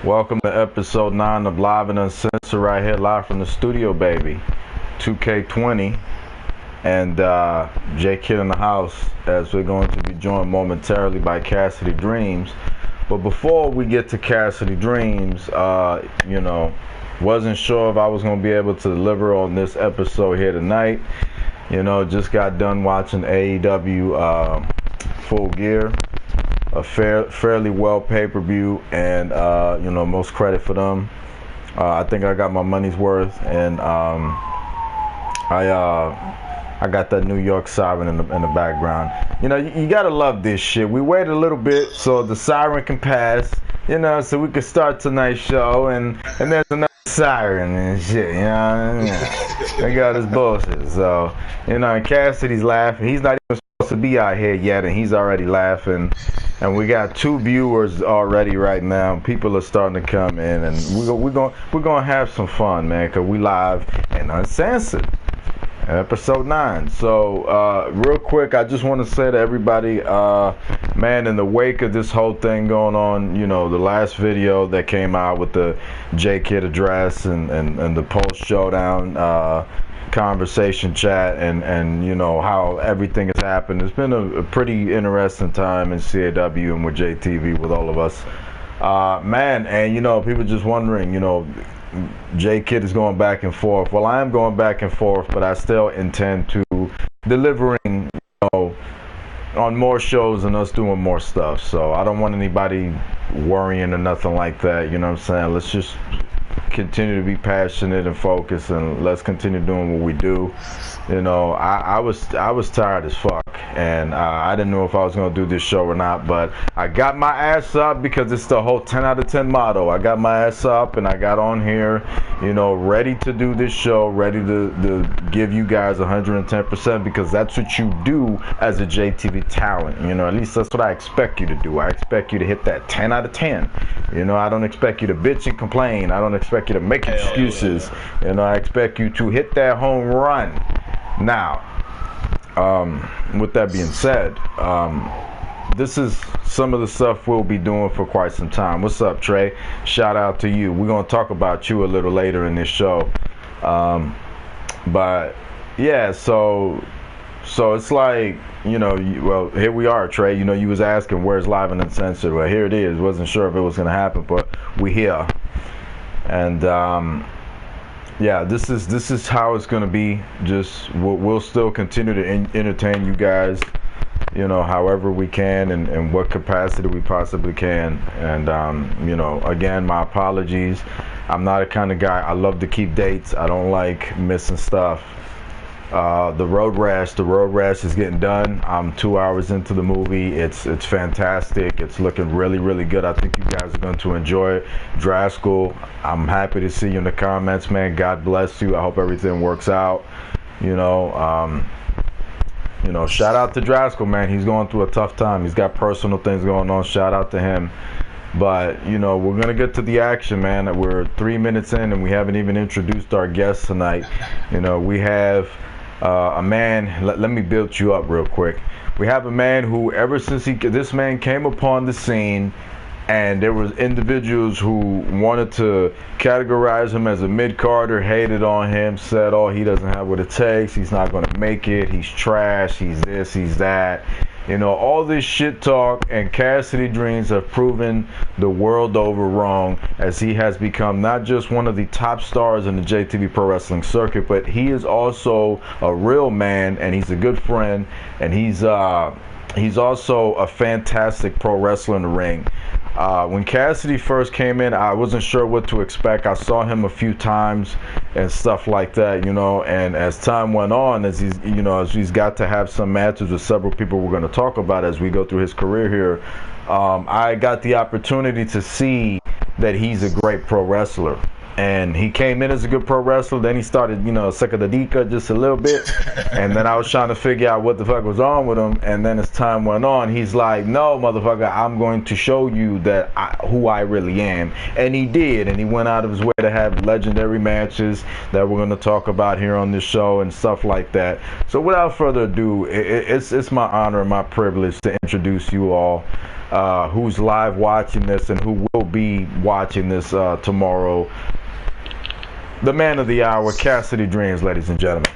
Welcome to episode 9 of Live and Uncensored right here, live from the studio, baby. 2K20 and J Kid in the house, as we're going to be joined momentarily by Cassidy Dreamz. But before we get to Cassidy Dreamz, wasn't sure if I was going to be able to deliver on this episode here tonight. Just got done watching AEW Full Gear. A fairly well pay-per-view, and most credit for them. I think I got my money's worth, and I got that New York siren in the background. You gotta love this shit. We waited a little bit so the siren can pass, so we could start tonight's show, and there's another siren and shit. They got his bullshit. So and Cassidy's laughing. He's not even supposed to be out here yet, and he's already laughing. And we got 2 viewers already right now. People are starting to come in, and we're gonna have some fun, man, because we live and uncensored. Episode 9. So real quick, I just want to say to everybody, man, in the wake of this whole thing going on, the last video that came out with the J Kid address and the post showdown conversation chat and how everything has happened. It's been a pretty interesting time in CAW and with JTV with all of us, man. And people just wondering, J Kid is going back and forth. Well, I am going back and forth, but I still intend to delivering on more shows and us doing more stuff. So I don't want anybody worrying or nothing like that. You know what I'm saying? Let's just continue to be passionate and focused, and let's continue doing what we do. I was tired as fuck, and I didn't know if I was gonna do this show or not, but I got my ass up because it's the whole 10 out of 10 motto. I got my ass up and I got on here, ready to do this show, ready to give you guys 110%, because that's what you do as a JTV talent. At least that's what I expect you to do. I expect you to hit that 10 out of 10. I don't expect you to bitch and complain. I don't expect you to make excuses. I expect you to hit that home run. Now, with that being said, this is some of the stuff we'll be doing for quite some time. What's up, Trey? Shout out to you. We're going to talk about you a little later in this show. But yeah, so it's like, well, here we are, Trey. You was asking where's Live and Uncensored. Well, here it is. Wasn't sure if it was going to happen, but we here. And yeah, this is how it's going to be. Just we'll still continue to entertain you guys, however we can, and in what capacity we possibly can. And again, my apologies. I'm not a kind of guy. I love to keep dates. I don't like missing stuff. The road rash is getting done. I'm 2 hours into the movie. It's fantastic. It's looking really, really good. I think you guys are going to enjoy it. Draskell, I'm happy to see you in the comments, man. God bless you. I hope everything works out. Shout out to Draskell, man. He's going through a tough time. He's got personal things going on. Shout out to him. But we're gonna get to the action, man. We're 3 minutes in and we haven't even introduced our guest tonight. We have a man. Let me build you up real quick. We have a man who, ever since this man came upon the scene, and there was individuals who wanted to categorize him as a mid-carder, hated on him, said, oh, he doesn't have what it takes, he's not going to make it, he's trash, he's this, he's that. All this shit talk, and Cassidy Dreamz have proven the world over wrong, as he has become not just one of the top stars in the JTV Pro Wrestling circuit, but he is also a real man, and he's a good friend, and he's also a fantastic pro wrestler in the ring. When Cassidy first came in, I wasn't sure what to expect. I saw him a few times and stuff like that, and as time went on, as he's got to have some matches with several people we're going to talk about as we go through his career here, I got the opportunity to see that he's a great pro wrestler. And he came in as a good pro wrestler. Then he started, Sakadadika just a little bit. And then I was trying to figure out what the fuck was on with him. And then as time went on, he's like, no, motherfucker, I'm going to show you who I really am. And he did. And he went out of his way to have legendary matches that we're going to talk about here on this show and stuff like that. So without further ado, it's my honor and my privilege to introduce you all who's live watching this and who will be watching this tomorrow. The man of the hour, Cassidy Dreamz, ladies and gentlemen.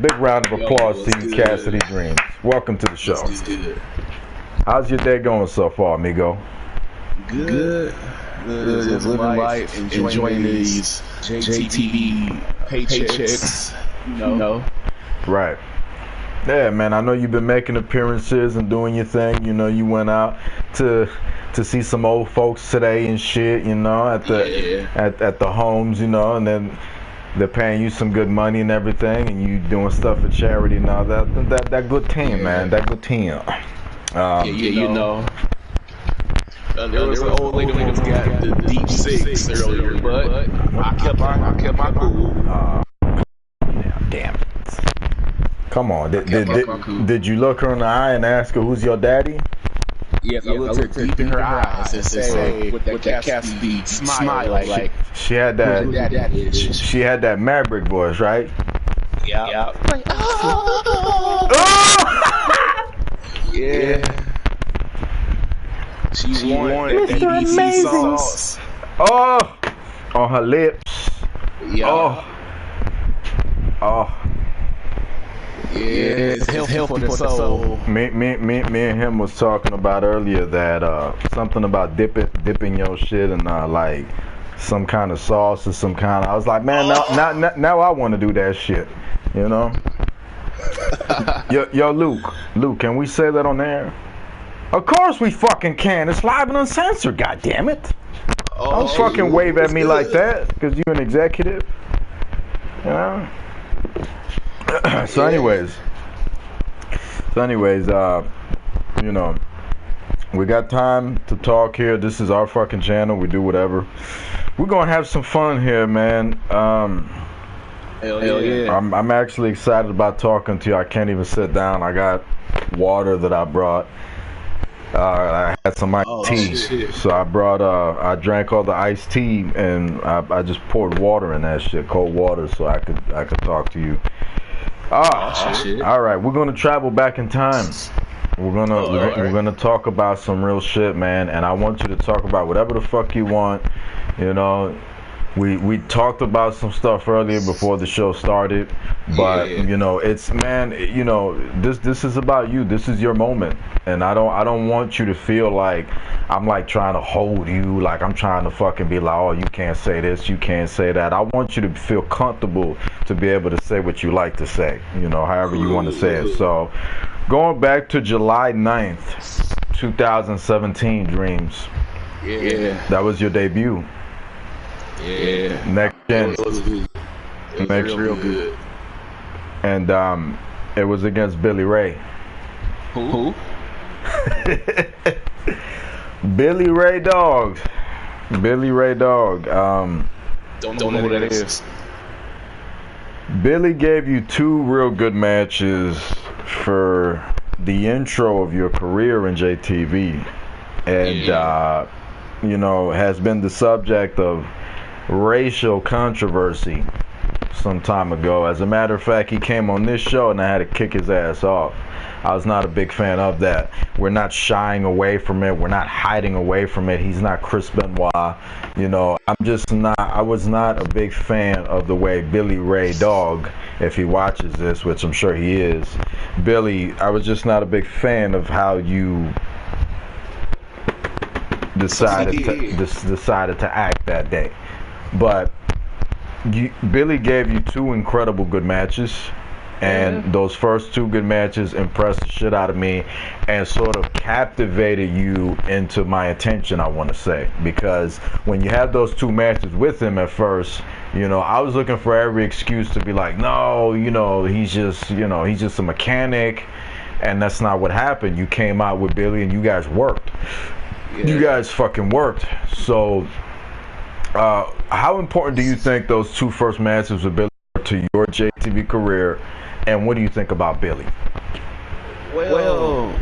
Big round of applause to you, Cassidy Dreamz. Welcome to the show. How's your day going so far, amigo? Good. Just living life, enjoying these JTV paychecks, you know. Right. Yeah, man, I know you've been making appearances and doing your thing. You know, you went out to see some old folks today and shit, you know, at the homes, you know, and then they're paying you some good money and everything, and you doing stuff for charity and all that good team, man, that good team. You know. There was an old lady who got the deep six earlier, but I kept my cool. Damn it. Come on, did you look her in the eye and ask her who's your daddy? Yes, I looked her deep in her eyes and say with that cassidy smile, like she had that Maverick voice, right? Yeah. Like, yeah. She wanted Mr. BBC sauce. Oh, on her lips. Yeah. Oh. Yeah, it's healthy for the soul. Me and him was talking about earlier that something about dipping your shit in like some kind of sauce or some kind of. I was like, man, now I want to do that shit, you know. Yo, Luke, can we say that on air? Of course we fucking can. It's live and uncensored. God damn it! Don't fucking wave at me like that, because you're an executive. Yeah. So anyways, you know, we got time to talk here. This is our fucking channel. We do whatever. We're gonna have some fun here, man. Hell yeah. I'm actually excited about talking to you. I can't even sit down. I got water that I brought. I had some iced tea, so I drank all the iced tea, and I just poured water in that shit, cold water, so I could talk to you. All right, we're gonna travel back in time. We're gonna talk about some real shit, man, and I want you to talk about whatever the fuck you want. You know, we talked about some stuff earlier before the show started, but you know, it's, man, you know, this is about you. This is your moment, and I don't want you to feel like I'm like trying to hold you, like I'm trying to fucking be like, oh, you can't say this, you can't say that. I want you to feel comfortable to be able to say what you like to say, you know, however you want to say it. So, going back to July 9th, 2017, Dreamz. Yeah. That was your debut. Yeah. Next Gen. It was real good. And it was against Billy Ray. Who? Billy Ray Dog. Billy Ray Dog. Don't know who that is. Billy gave you two real good matches for the intro of your career in JTV, and you know, has been the subject of racial controversy some time ago. As a matter of fact, he came on this show and I had to kick his ass off. I was not a big fan of that. We're not shying away from it. We're not hiding away from it. He's not Chris Benoit. You know, I was not a big fan of the way Billy Ray Dog, if he watches this, which I'm sure he is, Billy, I was just not a big fan of how you decided to act that day. But Billy gave you two incredible good matches, and those first two good matches impressed the shit out of me and sort of captivated you into my attention, I want to say, because when you had those two matches with him at first, you know, I was looking for every excuse to be like, no, you know, he's just a mechanic, and that's not what happened. You came out with Billy and you guys worked. You guys fucking worked. So how important do you think those two first matches with Billy were to your JTV career, and what do you think about Billy? Well,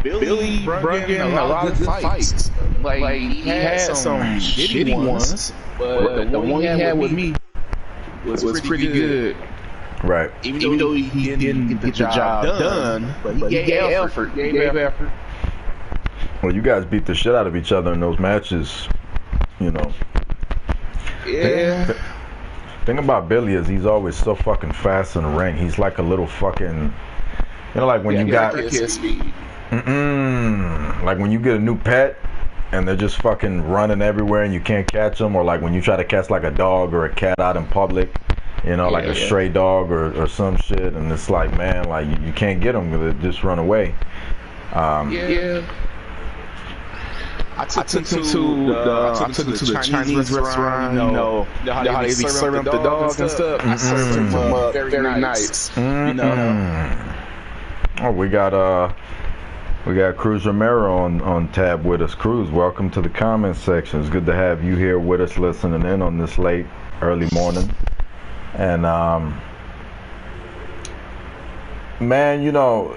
Billy brought in a lot of good fights. Like he had some shitty ones, but the one he had with me was pretty good. Right. Even though he didn't get the job done, but he gave effort. Well, you guys beat the shit out of each other in those matches, you know. Yeah. Thing about Billy is he's always so fucking fast in the ring. He's like a little fucking, you know, like when you got, like when you get a new pet and they're just fucking running everywhere and you can't catch them, or like when you try to catch like a dog or a cat out in public, you know, like a stray dog or some shit, and it's like, man, like you can't get them because they just run away. I took him to the Chinese restaurant. You know how they be serving up the dogs and stuff. I served him up very nice. You know. Oh, we got Cruz Romero on tab with us. Cruz, welcome to the comment section. It's good to have you here with us, listening in on this late, early morning. And man, you know,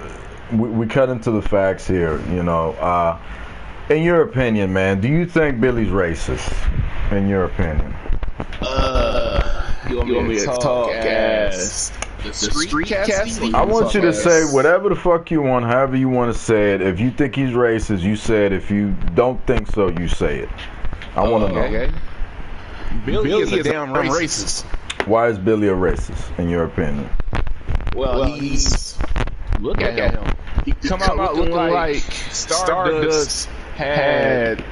we cut into the facts here. You know, in your opinion, man, do you think Billy's racist? In your opinion? You want me to talk as the street cassidy? I want you to say whatever the fuck you want, however you want to say it. If you think he's racist, you say it. If you don't think so, you say it. I want to know. Okay. Billy is a damn racist. Why is Billy a racist, in your opinion? Well, he's... Look at him. He come out looking like Stardust had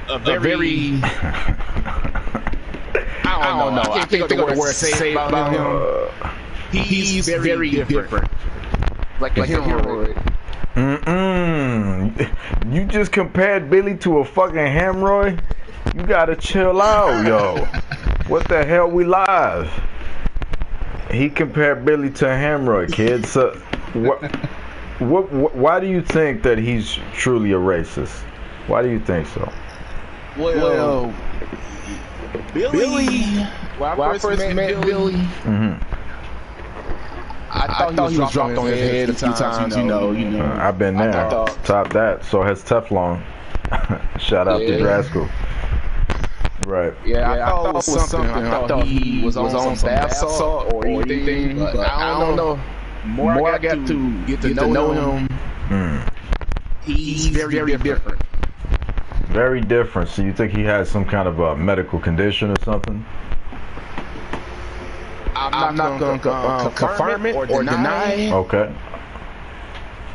a very... I don't know. I can't think of the word to say about him. He's very different. Like a hemorrhoid. You just compared Billy to a fucking hemorrhoid? You gotta chill out, yo. What the hell, we live? He compared Billy to a hemorrhoid, kid. So, why do you think that he's truly a racist? Why do you think so? Well, Billy, when I first met Billy, I thought he was dropped on his head a few times, you know. I've been there. Top that. So has Teflon. Shout out to Draskell. Right. Yeah, I thought it was something. I thought he was on some bath salt or anything, but I don't know. More I got to get to know him, he's very different. Very different. So you think he has some kind of a medical condition or something? I'm not going to confirm it or deny it. Okay.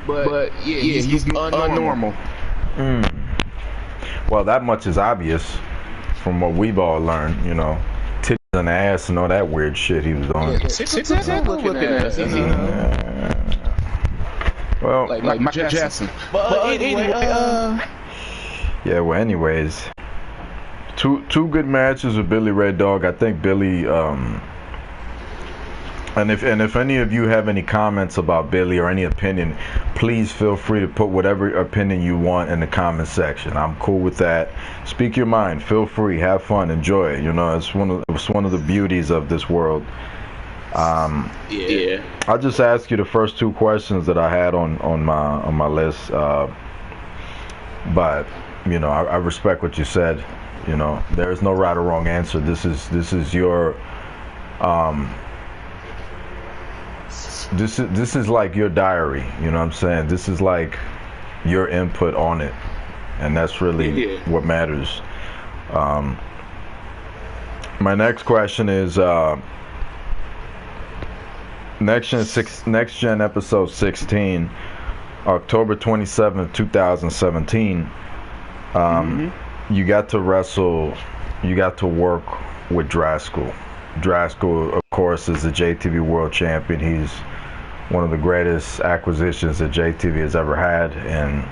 But yeah, he's unnormal. Well, that much is obvious from what we've all learned, you know. Titties and ass and all that weird shit he was on. Well, like Michael Jackson. But anyway, yeah, well, anyways, two good matches with Billy Red Dog. I think Billy, and if any of you have any comments about Billy or any opinion, please feel free to put whatever opinion you want in the comment section. I'm cool with that. Speak your mind. Feel free. Have fun. Enjoy it. You know, it's one of the beauties of this world. I'll just ask you the first two questions that I had on my list. But you know, I respect what you said. You know, there is no right or wrong answer. This is your this is like your diary. You know what I'm saying? This is like your input on it, and that's really what matters. My next question is Next Gen episode 16, October 27th, 2017. You got to wrestle, you got to work with Draskell. Draskell, of course, is the JTV World Champion. He's one of the greatest acquisitions that JTV has ever had, and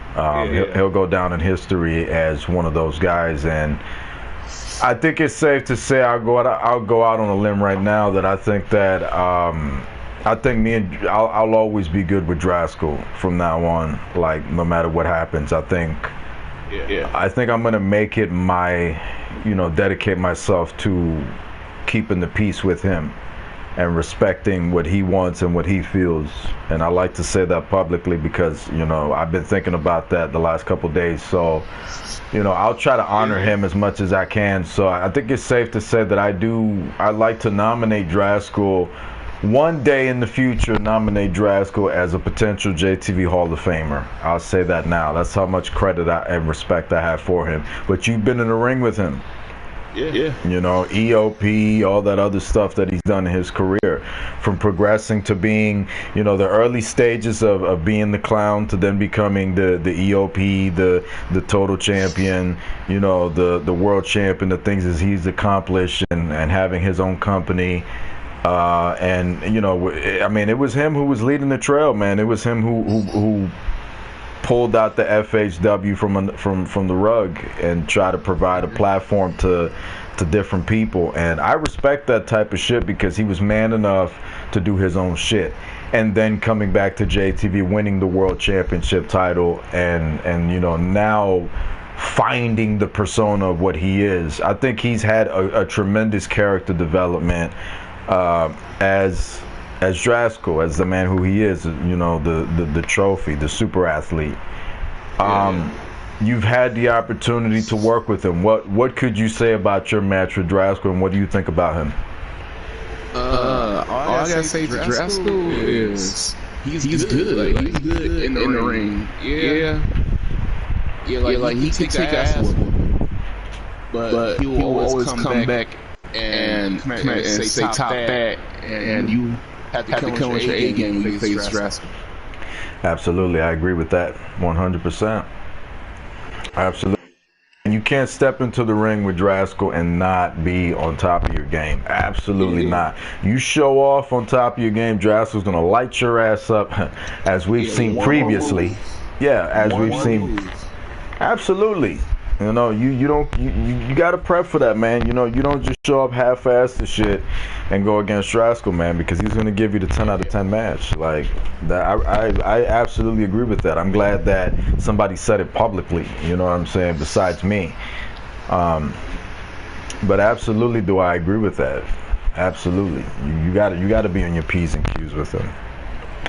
he'll go down in history as one of those guys. And I think it's safe to say, I'll go out on a limb right now that I think that I'll always be good with Draskell from now on. Like, no matter what happens, I think I'm gonna make it my, dedicate myself to keeping the peace with him and respecting what he wants and what he feels. And I like to say that publicly because, I've been thinking about that the last couple of days. So, I'll try to honor him as much as I can. So I think it's safe to say that I like to nominate Draskell one day in the future nominate Drasko as a potential JTV Hall of Famer. I'll say that now. That's how much credit and respect I have for him. But you've been in the ring with him. Yeah. You know, EOP, all that other stuff that he's done in his career, from progressing to being, you know, the early stages of being the clown to then becoming the EOP, the total champion, you know, the world champion, the things that he's accomplished, and having his own company. And, you know, I mean, it was him who was leading the trail, man. It was him who pulled out the FHW from the rug and try to provide a platform to different people. And I respect that type of shit because he was man enough to do his own shit. And then coming back to JTV, winning the world championship title, and you know, now finding the persona of what he is. I think he's had a tremendous character development as Drasko, as the man who he is, you know, the trophy, the super athlete. You've had the opportunity to work with him. What could you say about your match with Drasko, and what do you think about him? All I gotta say to Drasko is he's good. Like, he's good in the ring. Yeah, like he can take ass whooping, but he will always come back and say top that, and you have to come with your A game when you face Drasko. Absolutely, I agree with that 100%. Absolutely. You can't step into the ring with Drasko and not be on top of your game. Absolutely not. You show off on top of your game, Drasko's gonna light your ass up, as we've seen previously. Yeah, as we've seen. Absolutely. You know, you gotta prep for that, man. You know, you don't just show up half-assed and shit and go against Drasko, man, because he's gonna give you the 10 out of 10 match. Like that, I absolutely agree with that. I'm glad that somebody said it publicly. You know what I'm saying? Besides me, but absolutely, do I agree with that? Absolutely. You gotta be on your P's and Q's with him.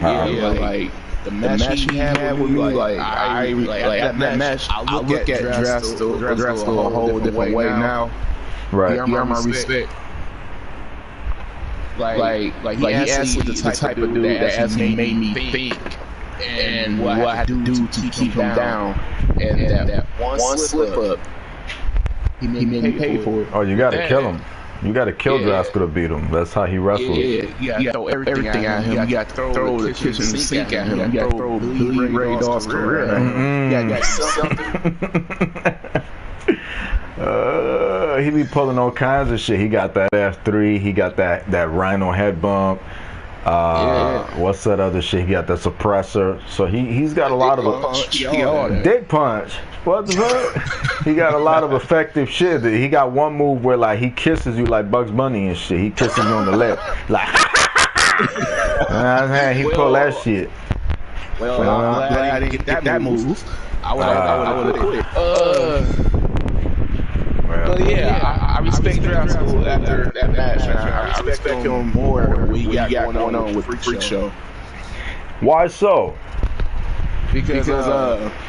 Like. The match he had with me, like after that match, I look at Drasko a whole different way now. Right. He earned my respect. Like he actually the type of dude that actually made me think and what I had to do to keep him down. And that one slip up, he made me pay for it. Oh, you gotta kill him. You got to kill Drasko to beat him. That's how he wrestles. You got to throw everything at him. You got to throw the kitchen sink at him. You got to throw Billy Ray Daw's career at him. You got something. He be pulling all kinds of shit. He got that F3. He got that Rhino head bump. What's that other shit? He got that suppressor. So he's got a lot of dick punch. What the fuck? He got a lot of effective shit. He got one move where like he kisses you like Bugs Bunny and shit. He kisses you on the lip, like. He pull that shit. Well, I'm glad I didn't get that move. I would have quit. But yeah, I respect Drasko after that match. I respect him more when he got going on with Freak Show. Why so? Because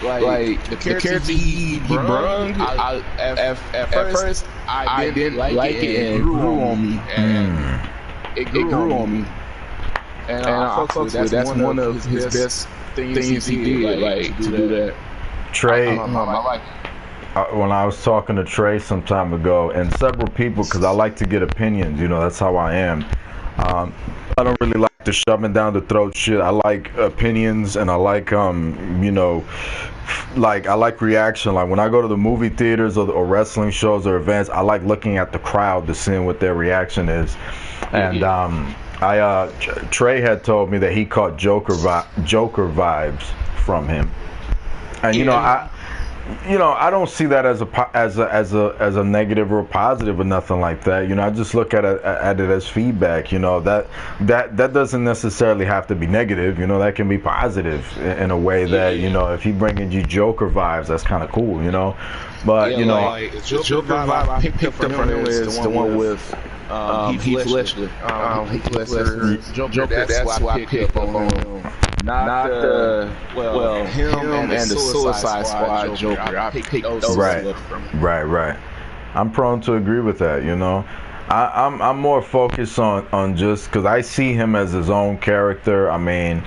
like the character he brung, at first I didn't like it, and it grew on me, and it grew on me, and I fuck with it. That's one of his best things he did, like to do that. Trey, I like it. When I was talking to Trey some time ago, and several people, because I like to get opinions, you know, that's how I am. I don't really like the shoving down the throat shit. I like opinions, and I like, you know, like I like reaction. Like when I go to the movie theaters or wrestling shows or events, I like looking at the crowd to see what their reaction is. And Trey had told me that he caught Joker vibes from him, and you know, I don't see that as a negative or a positive or nothing like that. You know, I just look at it as feedback. You know, that doesn't necessarily have to be negative. You know, that can be positive in a way that, you know, if he bringing you Joker vibes, that's kind of cool. You know, but you know, like, the Joker vibe I picked up from him is the one with Heath Ledger. Joker, that's what I picked up on him. Not him and the Suicide Squad Joker. I picked those right. I'm prone to agree with that, you know. I'm more focused on just because I see him as his own character. I mean,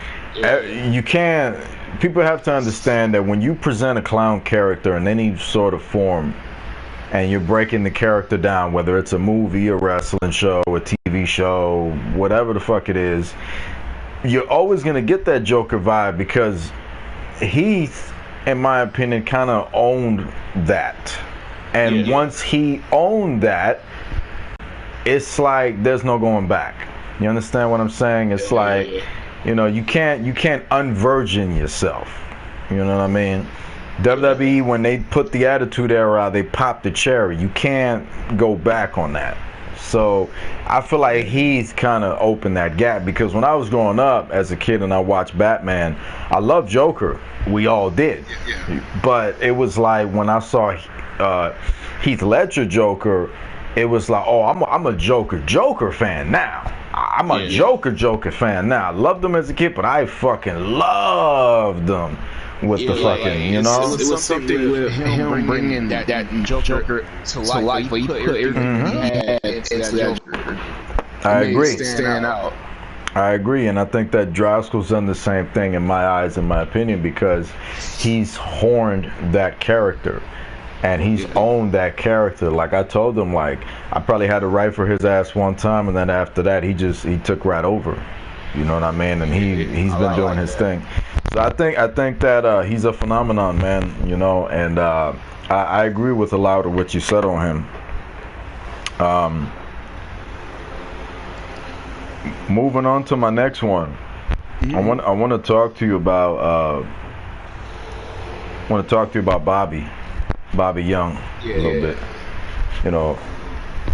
you can't. People have to understand that when you present a clown character in any sort of form, and you're breaking the character down, whether it's a movie, a wrestling show, a TV show, whatever the fuck it is, you're always gonna get that Joker vibe because he, in my opinion, kind of owned that. And once he owned that, it's like there's no going back. You understand what I'm saying? It's like, you know, you can't unvirgin yourself. You know what I mean? WWE, when they put the Attitude Era out, they popped the cherry. You can't go back on that. So I feel like he's kind of opened that gap because when I was growing up as a kid and I watched Batman, I loved Joker. We all did. But it was like when I saw Heath Ledger Joker, it was like, oh, I'm a Joker fan now. I'm a Joker fan now. I loved him as a kid, but I fucking loved them with the fucking, you know? It was something with him bringing that Joker to life. He put everything he had into that Joker. I agree. Stand out. I agree, and I think that Driscoll's done the same thing in my eyes, in my opinion, because he's horned that character. And he's owned that character. Like I told him, like I probably had to write for his ass one time, and then after that, he took right over. You know what I mean? And he's been doing his thing. So I think that he's a phenomenon, man. You know, and I agree with a lot of what you said on him. Moving on to my next one, I want to talk to you about Bobby Young a little bit. You know,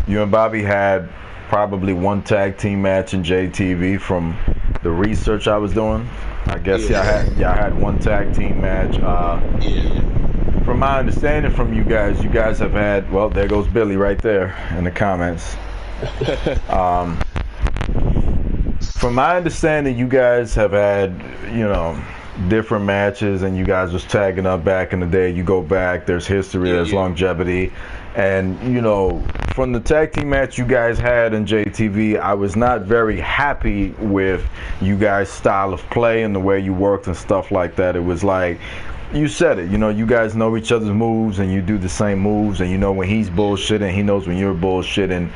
you and Bobby had probably one tag team match in JTV from the research I was doing. I guess y'all had one tag team match. From my understanding from you guys have had, well, there goes Billy right there in the comments. From my understanding, you guys have had, you know, different matches, and you guys was tagging up back in the day. You go back, there's history, there's longevity, and you know, from the tag team match you guys had in JTV, I was not very happy with you guys' style of play and the way you worked and stuff like that. It was like, you said it, you know, you guys know each other's moves and you do the same moves, and you know when he's bullshitting, he knows when you're bullshitting.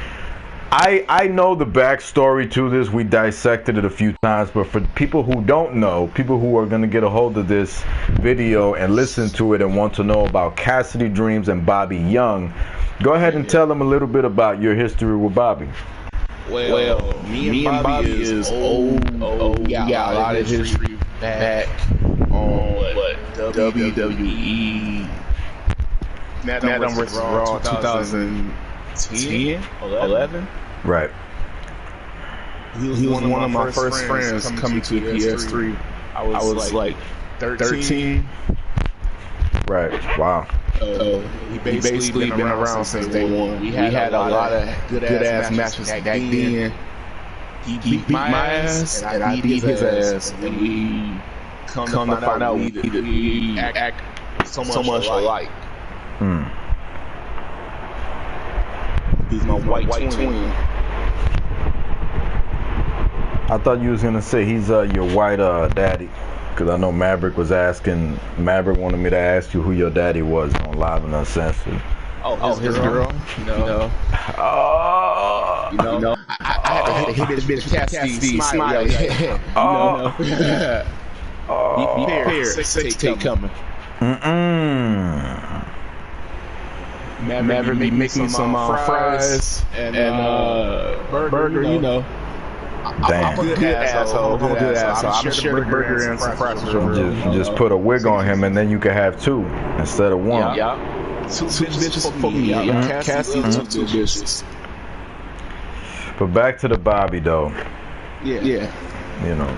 I know the backstory to this. We dissected it a few times, but for people who don't know, people who are going to get a hold of this video and listen to it and want to know about Cassidy, Dreamz, and Bobby Young, go ahead and tell them a little bit about your history with Bobby. Well, me and Bobby is old. We got a lot of history back on WWE. That vs. Raw 2010, 11. Right. He was one of my first friends coming to PS3. I was like 13. Right. Wow. He basically been around since day one. We had a lot of good ass matches back then. He beat my ass, and I beat his ass. And we come to find out we act so much alike. He's my white twin. I thought you was gonna say he's your white daddy, because I know Maverick wanted me to ask you who your daddy was on Live and Uncensored. Oh, his girl? No. You know, I had to hit this bitch Cassidy smile. Sex tape coming. Maverick be making some fries and burger, you know. Damn. I'm a good asshole. I'm sure the burger and some fries. Just put a wig on him, and then you can have two instead of one. Yeah. Two bitches for me. Cassidy took two bitches. But back to the Bobby though. Yeah. You know.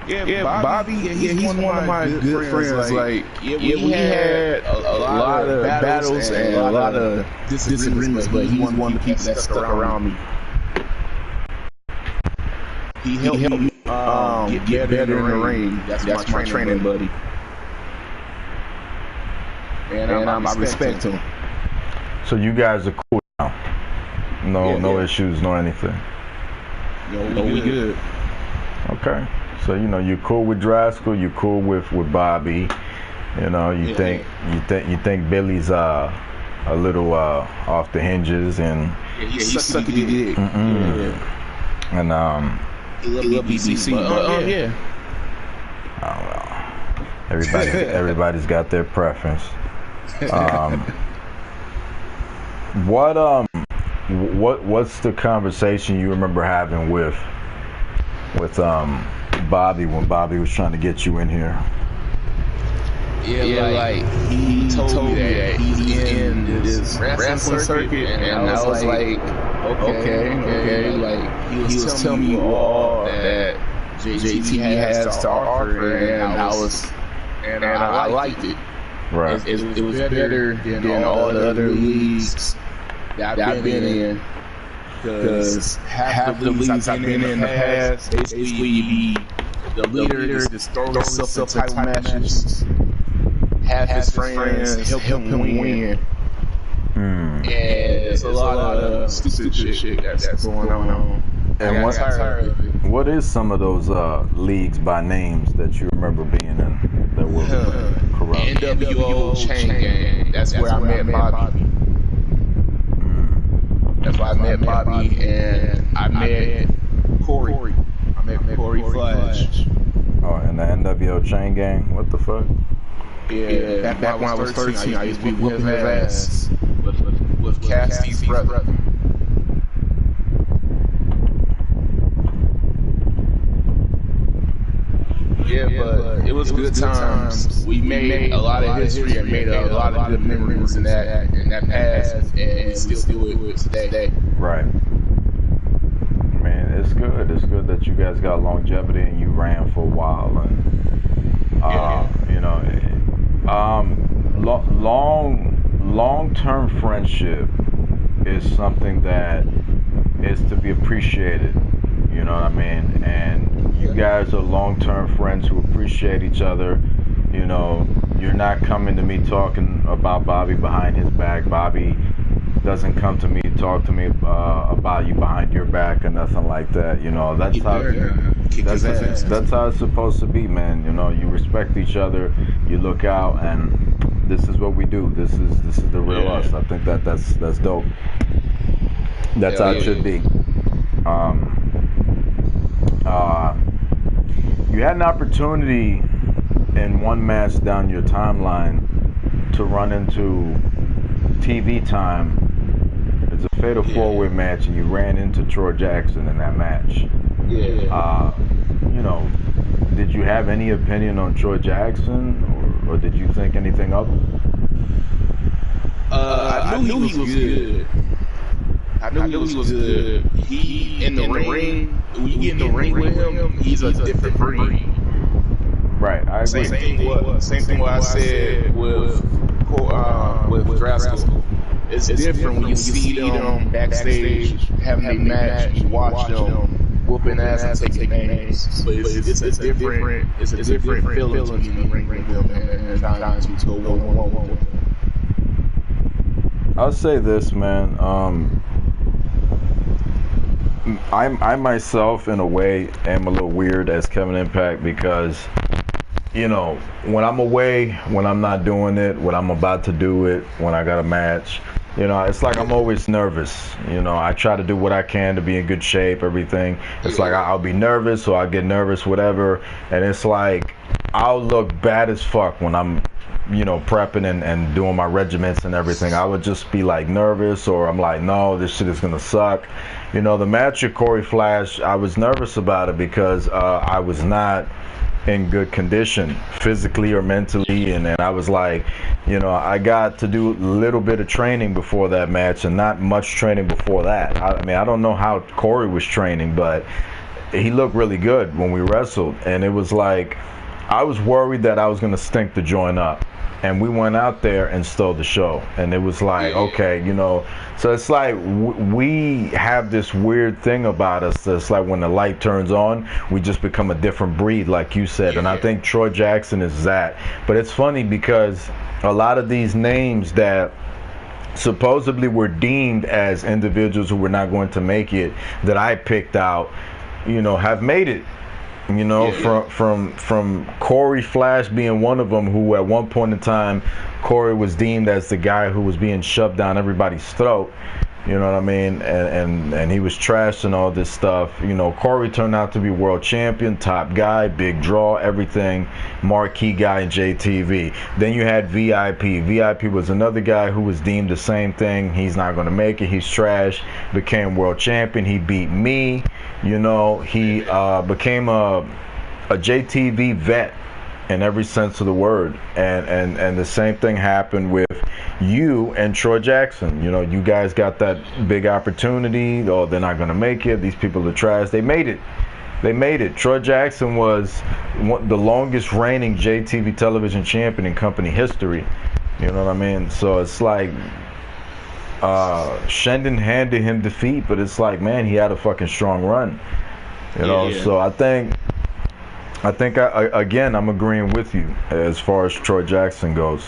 Yeah, Bobby, he's one of my good friends. Like, we had a lot of battles and a lot of disagreements, but he was one of the people that stuck around me. He helped me get better in the ring. That's my training buddy. And I respect him. So you guys are cool now. No issues, no anything. No, we good. Okay. So you're cool with Draskell, you're cool with Bobby. You think Billy's a little off the hinges, and he's sucking the dick. And he love BBC, but yeah. Oh well. Everybody's got their preference. What's the conversation you remember having with Bobby when Bobby was trying to get you in here? Yeah, like he told me that he's in this wrestling circuit, and I was like, okay. Like he was telling me all that JT has to offer, and I liked it. Right. It was better than all the other leagues that I've been in, because half the leagues I've been in the past, basically you be the leader, just throw yourself in title matches, have his friends help him win. And there's a lot of stupid shit that's going on. And what is some of those leagues by names that you remember being in that were corrupt? NWO Chain Gang. That's where I met Bobby. That's why I met Bobby, and I met Corey. I met Corey Flash. Oh, and the NWO Chain Gang? What the fuck? Yeah, back when I was 13, I used to be whipping his ass with Cassidy's brother. Yeah, but it was good times. We made a lot of history and made a lot of good memories in that past, and still do it today. Right. Man, it's good. It's good that you guys got longevity and you ran for a while, and long-term friendship is something that is to be appreciated. You know what I mean? And you guys are long-term friends who appreciate each other. You're not coming to me talking about Bobby behind his back. Bobby doesn't come to me, talk to me about you behind your back or nothing like that. That's how it's supposed to be, man. You respect each other, you look out, and this is what we do. This is the real us. I think that's dope. That's how it should be. You had an opportunity in one match down your timeline to run into TV time. It's a fatal four-way match, and you ran into Troy Jackson in that match. Did you have any opinion on Troy Jackson, or did you think anything of him? I knew he was good. I knew he was good. He in the ring. When you get in the ring with him, he's a different breed. Right, I agree. Same thing what I said with Draskell. It's different when you see them backstage having a match. You watch them whooping ass and taking names. But it's a different feeling to be in the ring with them and trying to go one-on-one with them. I'll say this, man. I myself, in a way, am a little weird as Kevin Impact because, when I'm away, when I'm not doing it, when I'm about to do it, when I got a match, it's like I'm always nervous. I try to do what I can to be in good shape, everything. It's like I'll be nervous, or I'll get nervous, whatever. And it's like I'll look bad as fuck when I'm, prepping and doing my regiments and everything. I would just be like nervous, or I'm like, no, this shit is going to suck. The match with Corey Flash, I was nervous about it because I was not in good condition physically or mentally, and I was like, I got to do a little bit of training before that match and not much training before that. I don't know how Corey was training, but he looked really good when we wrestled, and it was like I was worried that I was going to stink the joint up, and we went out there and stole the show, and it was like, okay, so it's like we have this weird thing about us that's like when the light turns on, we just become a different breed, like you said. And I think Troy Jackson is that. But it's funny because a lot of these names that supposedly were deemed as individuals who were not going to make it, that I picked out, have made it. From Corey Flash being one of them, who at one point in time, Corey was deemed as the guy who was being shoved down everybody's throat. You know what I mean? And he was trashed and all this stuff. Corey turned out to be world champion, top guy, big draw, everything, marquee guy in JTV. Then you had VIP. VIP was another guy who was deemed the same thing. He's not going to make it. He's trash. Became world champion. He beat me. He became a JTV vet in every sense of the word. And the same thing happened with you and Troy Jackson. You guys got that big opportunity. Oh, they're not going to make it. These people are trash. They made it. Troy Jackson was the longest reigning JTV television champion in company history. You know what I mean? So it's like Shendon handed him defeat, but it's like, man, he had a fucking strong run. So I think again, I'm agreeing with you as far as Troy Jackson goes.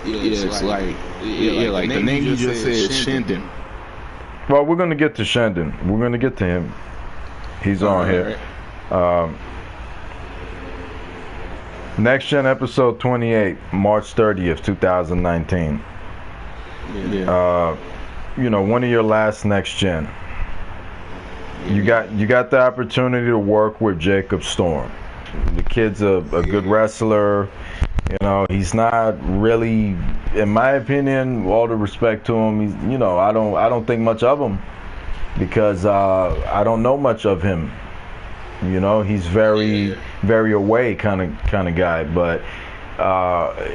It's like the name you just said, Shendon. Well, we're gonna get to Shendon. We're gonna get to him. He's on here. Next Gen episode 28, March 30th, 2019. One of your last Next Gen. You got the opportunity to work with Jacob Storm. The kid's a good wrestler. He's not really, in my opinion, all the respect to him, he's, I don't think much of him because I don't know much of him. He's very away kind of guy, but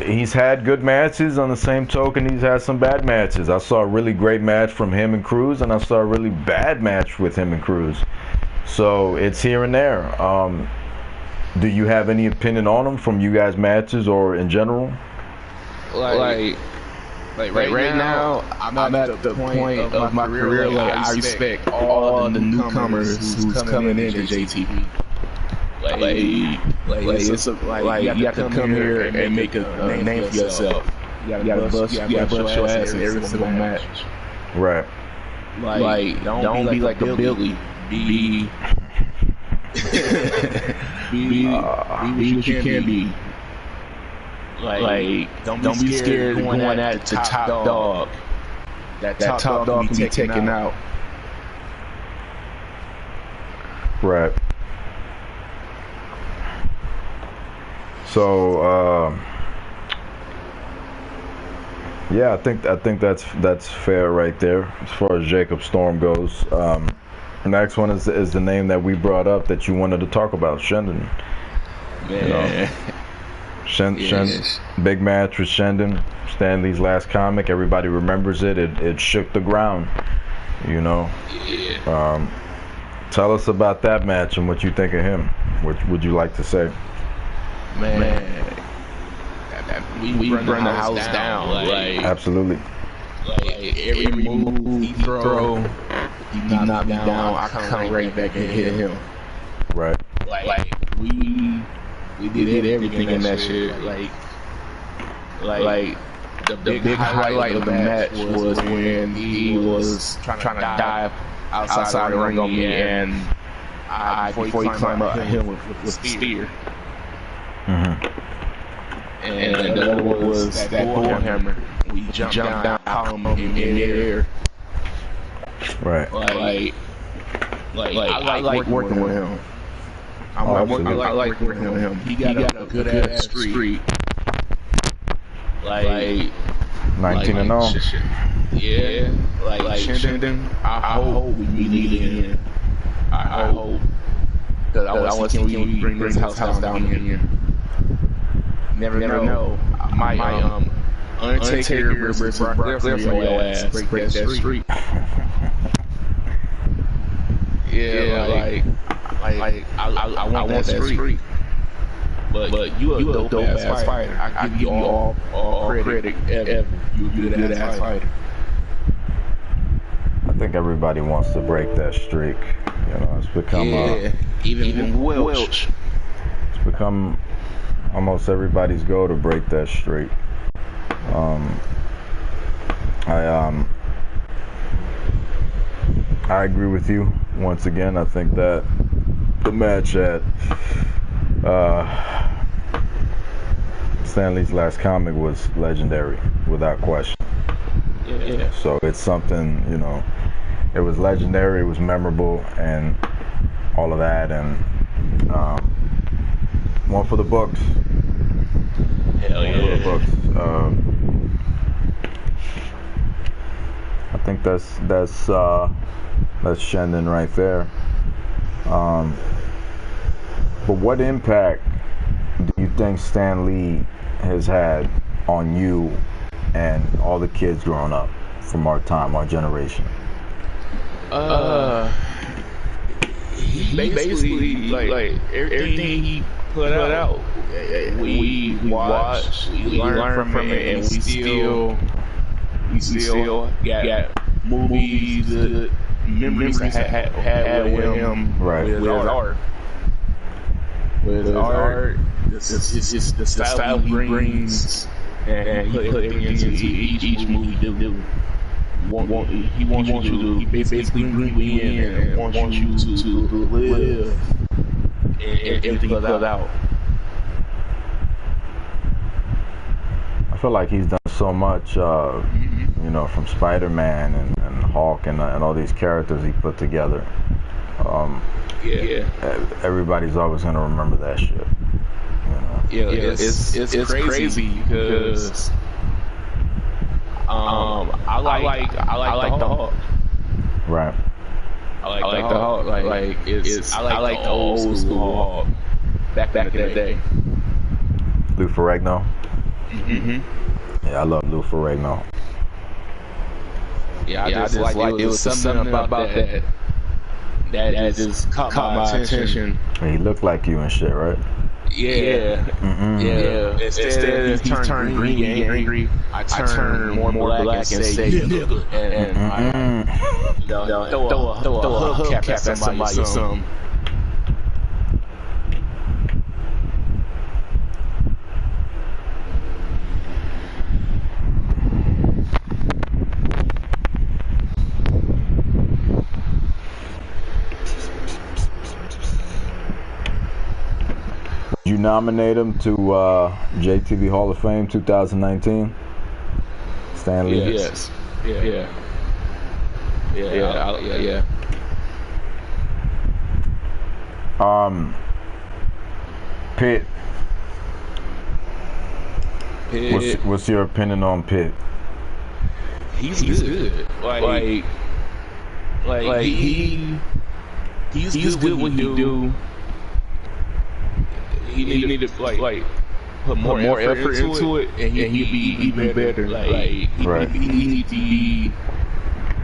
he's had good matches. On the same token, he's had some bad matches. I saw a really great match from him and Cruz, and I saw a really bad match with him and Cruz. So it's here and there. Do you have any opinion on him from you guys' matches or in general? Like right now, I'm at the point of my career where I respect all the newcomers who's coming into JTV. You have to come here and make a name for yourself. You gotta bust your ass in every single match. Right. Don't be like a Billy. Be what you can be. Don't be scared of going at the top dog. That top dog can be taken out. Right. So I think that's fair right there as far as Jacob Storm goes. The next one is the name that we brought up that you wanted to talk about, Shendon. Man. Big match with Shendon, Stanley's last comic. Everybody remembers it. It shook the ground. Tell us about that match and what you think of him. What would you like to say? Man, we run the house down. Absolutely. Every move he throw, he knock me down. I come right back and hit him. Right. We did everything in that shit. The big highlight of the match was when he was trying to dive outside the ring on me, and before he climbed up him with the spear. And the other one was that bullhammer. We jumped down, caught him in midair. Right. I like working with him. I like working with him. He got a good ass streak. 19-0. Yeah. Shendon, I hope we meet again. I hope. Because I want to see can we bring this house down here. Never know. My Undertaker versus Brock Lesnar for your ass. Break that streak. I want that streak. But you a dope ass fighter. I give you all credit ever. You a good ass fighter. I think everybody wants to break that streak. It's become even Welch. It's become almost everybody's goal to break that streak. I I agree with you once again. I think that the match at Stan Lee's last comic was legendary, without question. Yeah. So it's something, it was legendary, it was memorable, and all of that, and one for the books. Hell yeah. One for the books. I think that's Shendon right there. But what impact do you think Stan Lee has had on you and all the kids growing up from our time, our generation? He basically like everything he put out, we watched, we learned from it, and we still got movies, good memories I had with him, right? With his art, it's the style he brings, and he put everything into each movie he do. He wants you to basically bring you in and wants you to live and everything he put out. I feel like he's done so much, from Spider-Man and Hulk and all these characters he put together. Everybody's always gonna remember that shit. It's crazy because I like the Hulk. Right. I like the Hulk. I like the old school Hulk. Back in the day. Lou Ferrigno. Mm-hmm. Yeah, I love Lou Ferrigno. Yeah, I just like it was something about that just caught my attention. He looked like you and shit, right? Yeah. Mm-hmm. Yeah. Instead of he turned green and angry, I turned more black and say nigga. And throw a hubcap at somebody or something. You nominate him to JTV Hall of Fame 2019? Stan Lee? Yes. Yeah. Pitt. What's your opinion on Pitt? He's good. Like he's good when he do. He needed to put more effort into it, and he'd be even better. He need to be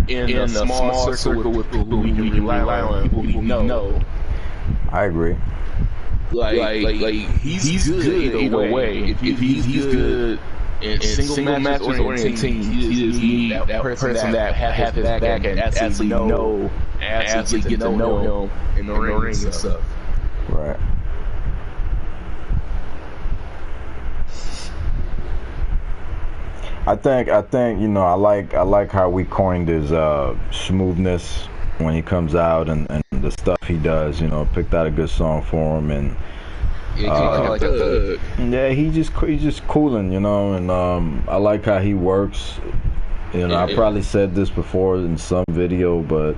in a small circle with people who we can rely on, people we know. I agree. He's good either way. If he's good in single matches or in teams, he just need that person that has his back and actually get to know him in the ring and stuff. Right. I think I like how we coined his smoothness when he comes out and the stuff he does. Picked out a good song for him, and he's just cooling, and I like how he works. I probably said this before in some video, but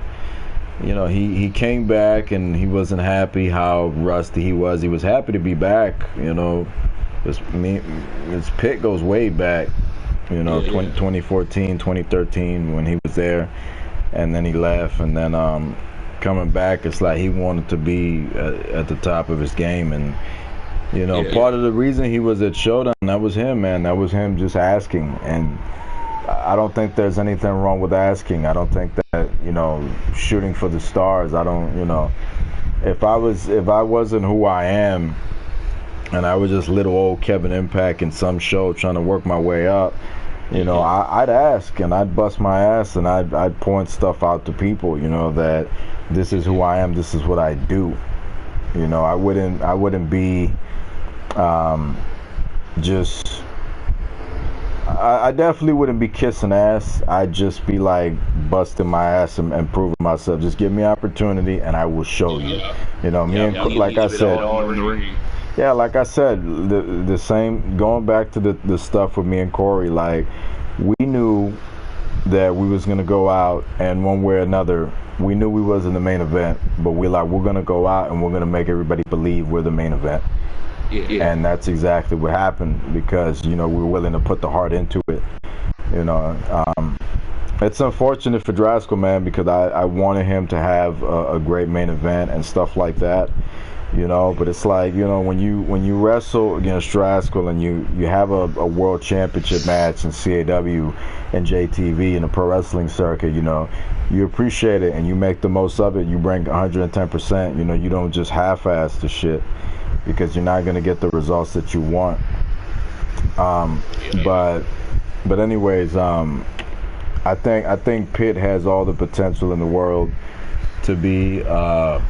he came back and he wasn't happy how rusty he was. He was happy to be back. His Pitt goes way back. 2014, 2013 when he was there, and then he left, and then coming back, it's like he wanted to be at the top of his game, and part of the reason he was at Showdown, that was him, man. That was him just asking, and I don't think there's anything wrong with asking. I don't think that shooting for the stars. I don't if I wasn't who I am, and I was just little old Kevin Impact in some show trying to work my way up, I'd ask and I'd bust my ass and I'd point stuff out to people, that this is who I am, this is what I do. I wouldn't be just I definitely wouldn't be kissing ass. I'd just be like busting my ass and proving myself. Just give me opportunity and I will show you. You know, me and like I said, yeah, like I said, the same. Going back to the stuff with me and Corey, like we knew that we was gonna go out, and one way or another, we knew we wasn't the main event, but we're gonna go out and we're gonna make everybody believe we're the main event. Yeah. And that's exactly what happened, because we were willing to put the heart into it. It's unfortunate for Draskell, man, because I wanted him to have a great main event and stuff like that. But it's like, when you wrestle against Draskell and you have a world championship match in CAW and JTV in the pro wrestling circuit, you appreciate it and you make the most of it. You bring 110%. You don't just half-ass the shit, because you're not going to get the results that you want. But anyways, I think Pitt has all the potential in the world to be a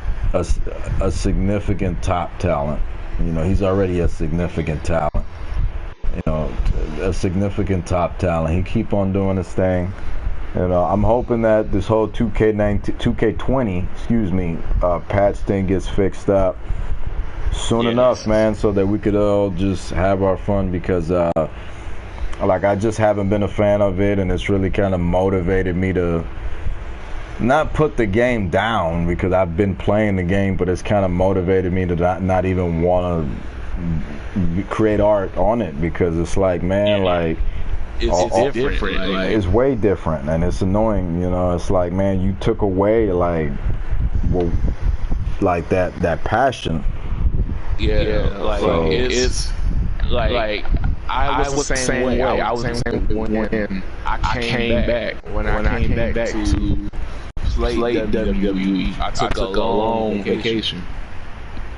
significant top talent. He's already a significant talent. A significant top talent. He keep on doing his thing. I'm hoping that this whole 2K20, patch thing gets fixed up soon enough, man, so that we could all just have our fun, because I just haven't been a fan of it, and it's really kind of motivated me to not put the game down, because I've been playing the game, but it's kind of motivated me to not even want to create art on it, because it's like, man, it's different. It's way different, and it's annoying. It's like, man, you took away that passion. It's like I was the same way. I was the same when I came back. When I came back to play WWE, I took a long vacation.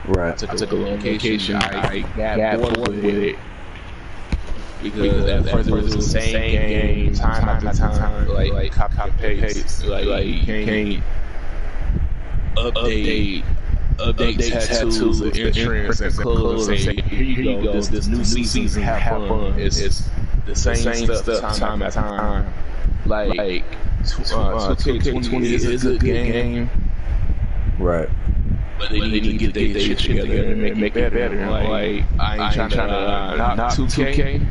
Right. I took a long vacation. I got bored with it, because at first it was the same game, time after time, like copy and paste. Like you can't update tattoos, insurance, and clothes, and say, here you go, this new season, have fun. It's the same stuff time after time. Like 2K20 is a good game, right? but they need to get their shit together and make it better. Like, I ain't trying to knock 2K.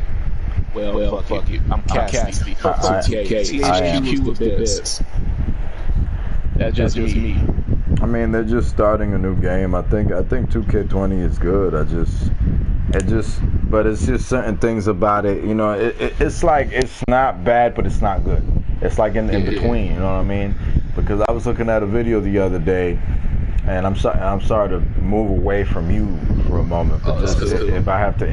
Well, fuck it. I'm Cassidy. Fuck 2K. THQ was the best. That's just me. I mean, they're just starting a new game. I think 2K20 is good. But it's just certain things about it. It's like, it's not bad, but it's not good. It's like in between. You know what I mean? Because I was looking at a video the other day, and I'm sorry to move away from you for a moment, but just if I have to,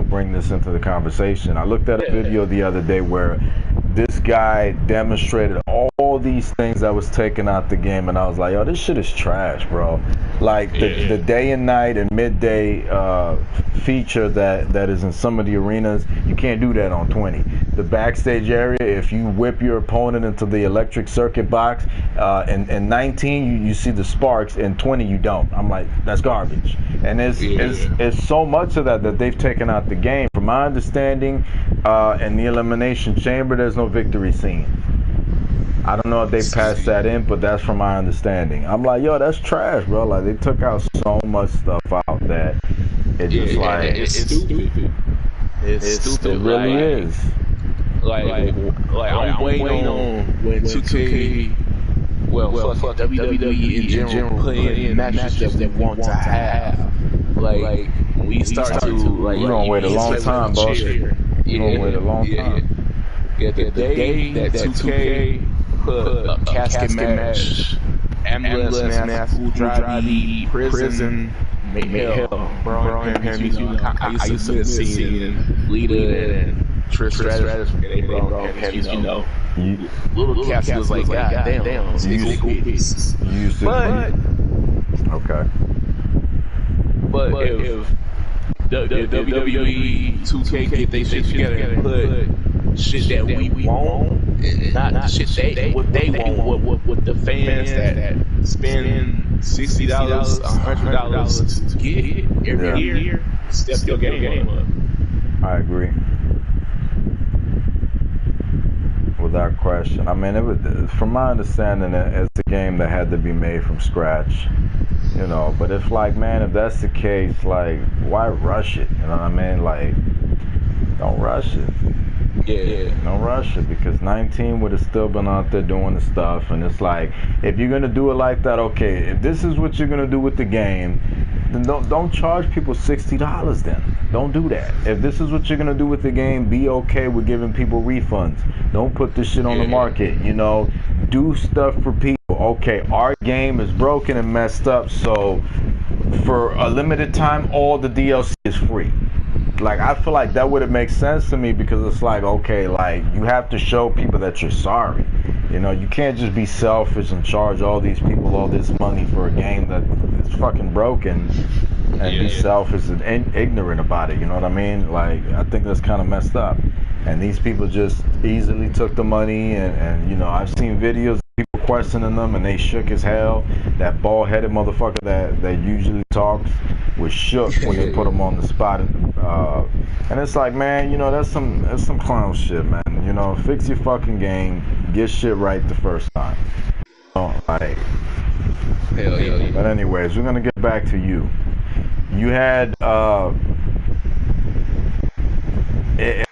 bring this into the conversation. I looked at a video the other day where this guy demonstrated all these things that was taken out the game, and I was like, yo, this shit is trash, bro. Like the day and night and midday feature that is in some of the arenas, you can't do that on 20. The backstage area, if you whip your opponent into the electric circuit box, in 19 you see the sparks, in 20 you don't. I'm like, that's garbage. And it's so much of that they've taken out the game. From my understanding, in the Elimination Chamber, there's no victory scene. I don't know if they passed that in, but that's from my understanding. I'm like, yo, that's trash, bro. Like, they took out so much stuff out that it just it's stupid. It's stupid. It really is. Like I'm waiting on when 2K, fuck WWE in general, put in matches that they want to have. Like when we start to you're gonna wait a long time, boss. You're gonna wait a long time. The day that 2K put a casket match, ambulance mask, full drive, prison, make hell, bro. I used to see Lita and Trish Stratus, they brought him, little Cassidy was like, God damn, but if WWE 2K get their shit together and put shit that we want, not shit what they want, what the fans that spend $60, $100 to get every year, step your game up. I agree. that question. I mean, from my understanding, it's a game that had to be made from scratch. You know, but if like, man, if that's the case, like, why rush it? You know what I mean? Like, don't rush it. Yeah. Don't rush it, because 19 would have still been out there doing the stuff. And it's like, if you're gonna do it like that, okay, if this is what you're gonna do with the game, then don't charge people $60 then. Don't do that. If this is what you're gonna do with the game, be okay with giving people refunds. Don't put this shit on the market, you know. Do stuff for people. Okay, our game is broken and messed up, so for a limited time, all the DLC is free. Like, I feel like that would have made sense to me, because it's like, okay, like, you have to show people that you're sorry. You know, you can't just be selfish and charge all these people all this money for a game that is fucking broken and be selfish and ignorant about it. You know what I mean? Like, I think that's kind of messed up. And these people just easily took the money, and you know, I've seen videos of people questioning them, and they shook as hell. That bald-headed motherfucker that usually talks was shook when they put him on the spot. And it's like, man, you know, that's some clown shit, man. You know, fix your fucking game, get shit right the first time. Like, Hell yeah. But anyways, we're gonna get back to you. You had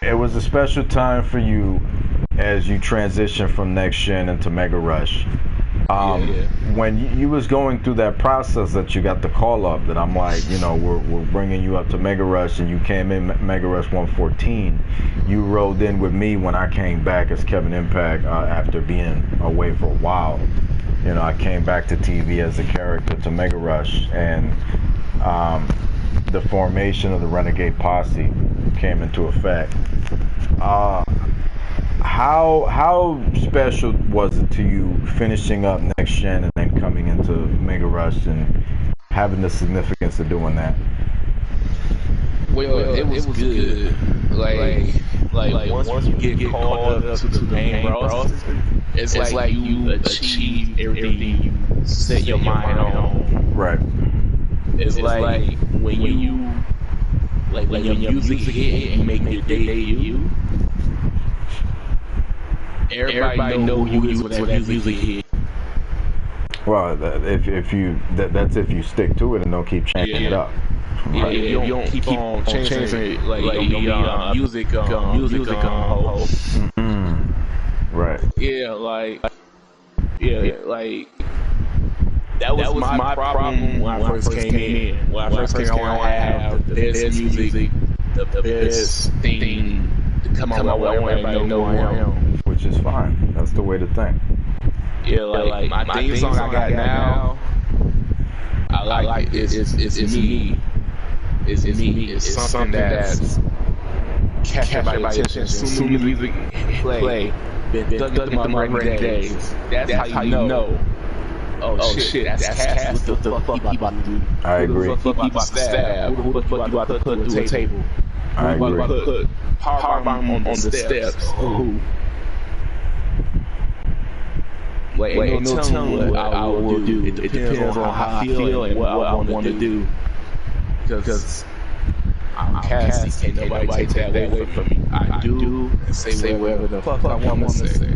it was a special time for you as you transitioned from Next Gen into Mega Rush. When you was going through that process, that you got the call up that I'm like, you know, we're bringing you up to Mega Rush, and you came in Mega Rush 114. You rolled in with me when I came back as Kevin Impact after being away for a while. You know, I came back to TV as a character to Mega Rush, and the formation of the Renegade Posse came into effect. How special was it to you finishing up Next Gen and then coming into Mega Rush and having the significance of doing that? Well, it was good. Like once you get called up to the main roster, it's like you achieve everything you set your mind on. Right. It's like when your music hit and make your debut, everybody know who you is when that music hit. Well, if you stick to it and don't keep changing it up. Right. Yeah, you don't keep on changing it, like music host. Right. Yeah, like that was my problem when I first came in. When I first came on, I have the best music, the best thing to come on my way. I want everybody to know who I am. Which is fine. That's the way to think. Yeah, like my theme song I got now, I like it's me. It's me. It's something that's captured my attention. As soon as music play, been dug into my brain days. That's how you know. Oh shit, that's Cass. What the fuck you about to do? I agree. Who the fuck you about to stab? Who the fuck you about to put through a table? I agree. Who about to put power bomb on the steps? Who? Like, ain't no telling what I will do. It depends on how I feel and what I want to do. Because I'm Cassidy. Can't nobody take that away from me. I do and say whatever the fuck I want to say.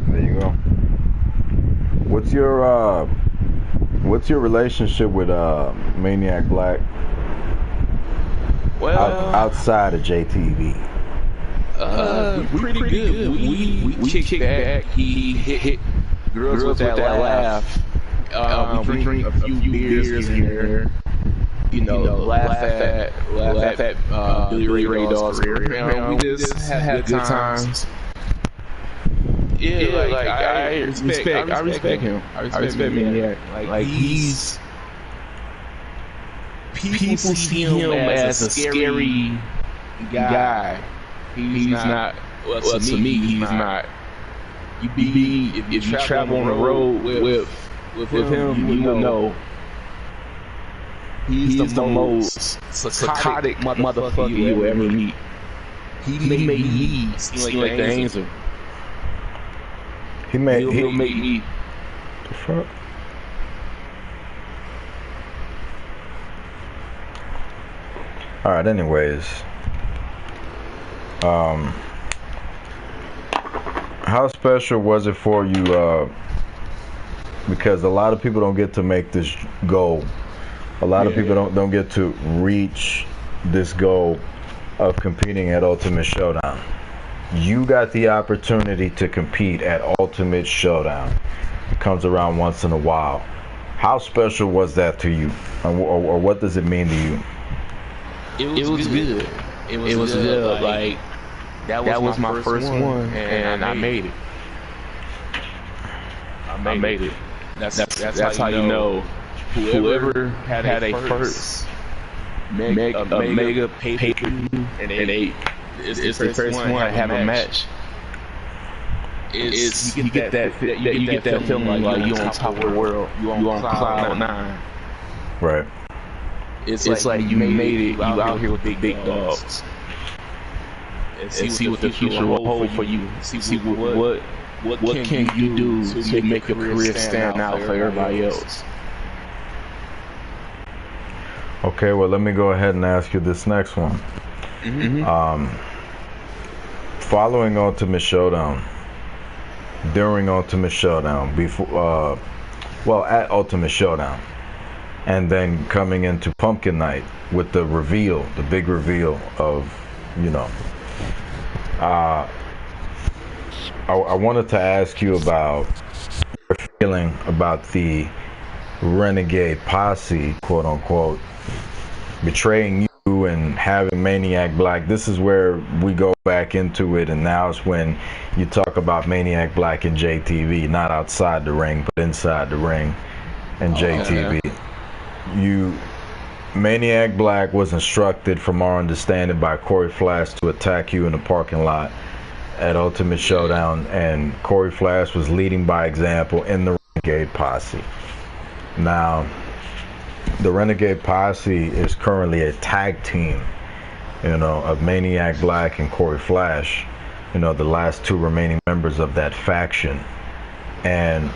There you go. What's your relationship with Maniac Black? Well, outside of JTV. Pretty good. We kicked back. He hit girls with that laugh. We drink a few beers here. You know, laugh at Billy Ray Daw's career. We just had good times. Yeah, like I respect him. I respect Maniac. Like he's people see him as a scary guy. He's not. Well, to me, he's not. If you travel on the road with him, you will know. He's the most psychotic motherfucker you will ever meet. He made me seem like the angel. He'll make me. The fuck? All right. Anyways, How special was it for you? Because a lot of people don't get to make this goal. A lot of people don't get to reach this goal of competing at Ultimate Showdown. You got the opportunity to compete at Ultimate Showdown. It comes around once in a while. How special was that to you, or what does it mean to you? It was good. It was good. Like that was my first one, and I made it. I made it. That's how you know. Whoever had a first mega pay-per-view, and it's the first one to have a match. You get that feeling like you're on top of the world. You on cloud 9. Right. It's like you made it. You out here with the big dogs. And see what the future will hold for you. See what can you do to make your career stand out for everybody else. Okay, well, let me go ahead and ask you this next one. Following Ultimate Showdown, during Ultimate Showdown, before, at Ultimate Showdown, and then coming into Pumpkin Night with the reveal, the big reveal of, I wanted to ask you about your feeling about the Renegade Posse, quote unquote, betraying you and having Maniac Black. This is where we go back into it, and now it's when you talk about Maniac Black and JTV, not outside the ring, but inside the ring and JTV. Maniac Black was instructed, from our understanding, by Corey Flash to attack you in the parking lot at Ultimate Showdown, and Corey Flash was leading by example in the Renegade Posse. Now, the Renegade Posse is currently a tag team, of Maniac Black and Corey Flash, the last two remaining members of that faction. And,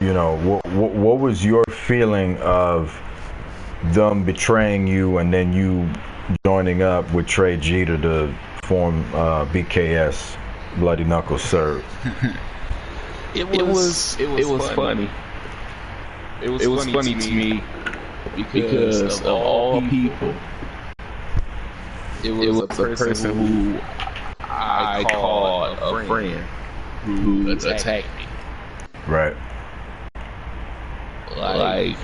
what was your feeling of them betraying you and then you joining up with Trey Jeter to form BKS, Bloody Knuckles Serve? It was funny. It was funny to me because of all people, it was a person who I called a friend who attacked me. Right. Like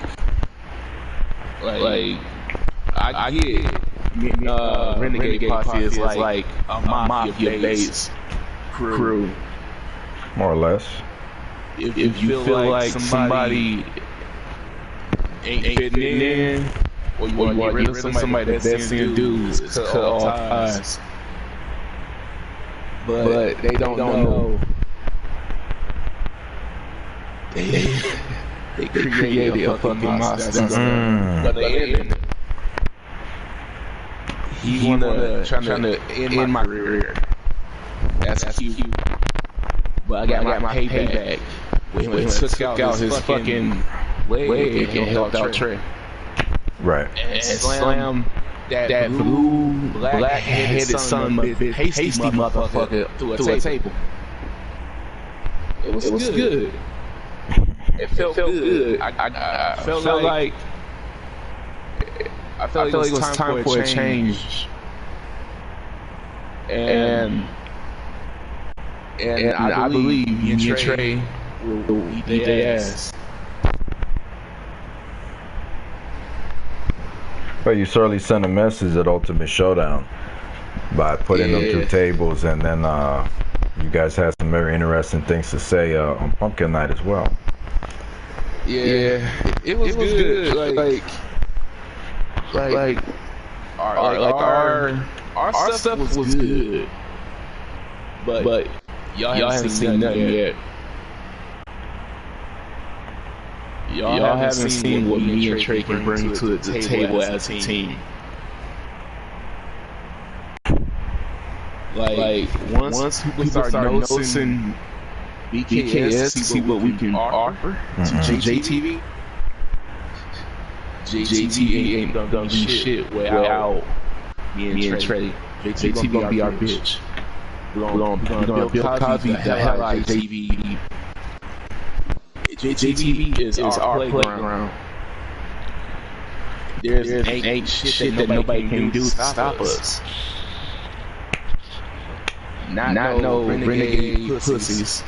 I get Renegade Posse is like a mafia-based crew. More or less. If you feel like somebody ain't fitting in, or you want to get rid of somebody that's seeing dudes, cut all ties. But they don't know. They created a fucking monster. But they ended it. He trying to end my career. That's cute. But I got my payback. When he took out his fucking leg and helped out Trey. Right. And slammed that blue, black-headed son of a bitch, hasty motherfucker through a table. It was good. It felt good. I felt like it was time for a change. And I believe me and Trey will eat their ass. Well, you certainly sent a message at Ultimate Showdown by putting them through tables, and then you guys had some very interesting things to say on Pumpkin Night as well. Yeah, it was good. Like our stuff was good, but y'all haven't seen nothing yet. Y'all haven't seen what me and Trey can bring to the table as a team. Like once people start noticing BKS, see what we can offer to JTV. JTV ain't gonna do shit without me and Trey. JTV gonna be our bitch. We're gonna build Cosby the hell out of JTV. JTV is our playground. There's ain't shit that nobody can do to stop us. Not no renegade pussies.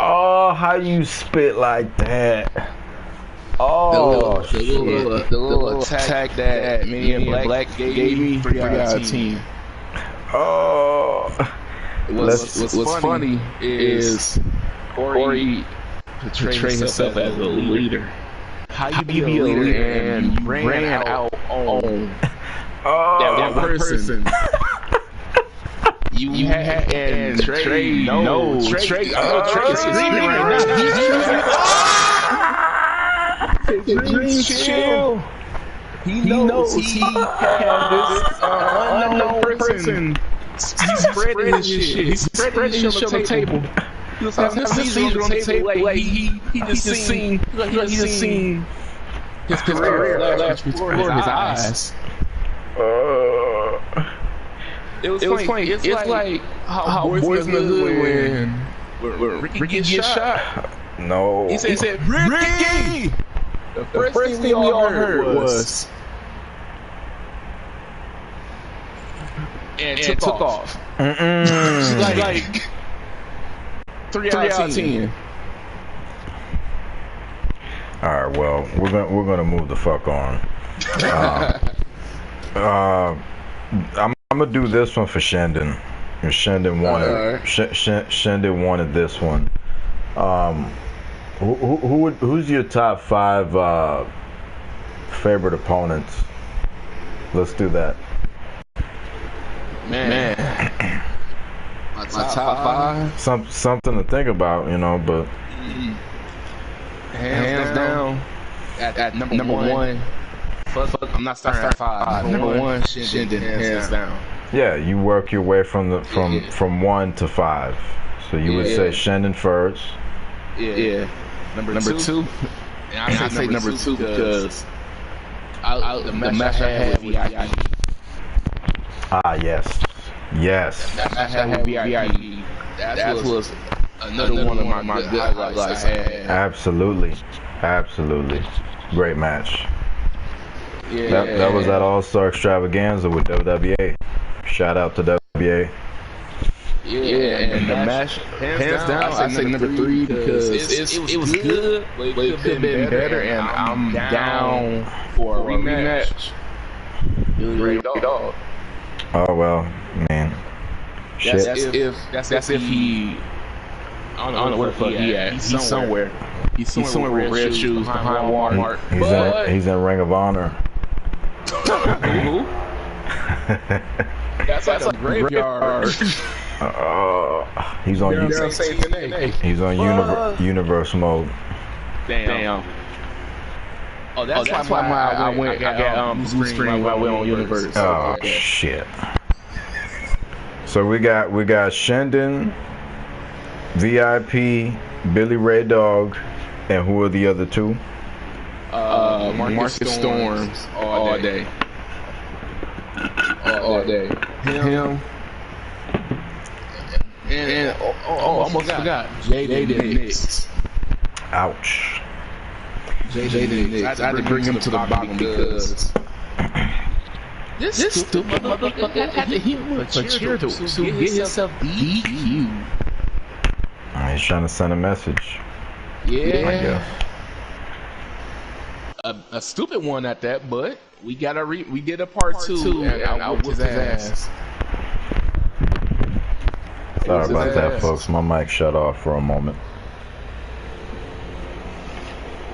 Oh, how you spit like that? Oh, the little attack that me and Black gave me 3 out of 10. Oh, what's funny is Corey portrayed himself as a leader. How you be a leader and ran out on that one person? You had and Trey Trey is screaming right now. Dreamz chill. He knows he has this unknown person. He's spreading his shit. He's spreading his shit on the table. He was having this seizure on the table. Like he just seen his career flash before his eyes. It was funny. It's like how Boys in the Hood when Ricky gets shot. No. He said, Ricky! The first thing we all heard was and took off. Like 3 out of 10. All right, well, we're gonna move the fuck on. I'm gonna do this one for Shendon. Shendon wanted this one. Who's your top 5 favorite opponents? Let's do that. Man. My top 5? Something to think about, you know, but hands down at number one. I'm not starting at 5. Number 1, Shendon, hands down. Yeah, you work your way from 1 to 5. So you would say Shendon first. Yeah. Number 2. And I say number 2 because the match I had VIP. Ah, yes. That match I had VIP. That was another one of my good highlights I had. Absolutely. Great match. Yeah. That was that All-Star Extravaganza with WWE. Shout out to WWE. Yeah, and the match, hands down, I say number 3 because it was good, but it could have been better, and I'm down for a rematch. Great dog. Oh well, man. Shit. That's if he. I don't know where the fuck he at. He's somewhere. He's somewhere with red shoes behind Walmart. He's in Ring of Honor. That's like a graveyard. He's on universe mode. Damn. Oh, that's why I got blue screen while I went on universe. Oh shit. So we got Shendon, VIP, Billy Ray Dog, and who are the other 2? Marcus Storms all day. All day. Him. And almost forgot. Jaden Nix. Ouch. Jaden Nix. I had to bring him to the bottom because this stupid motherfucker had to hit him with a chair to get himself DQ. He's trying to send a message. Yeah. A stupid one at that, but we did a part 2 and I whooped his ass. Sorry about that, folks. My mic shut off for a moment.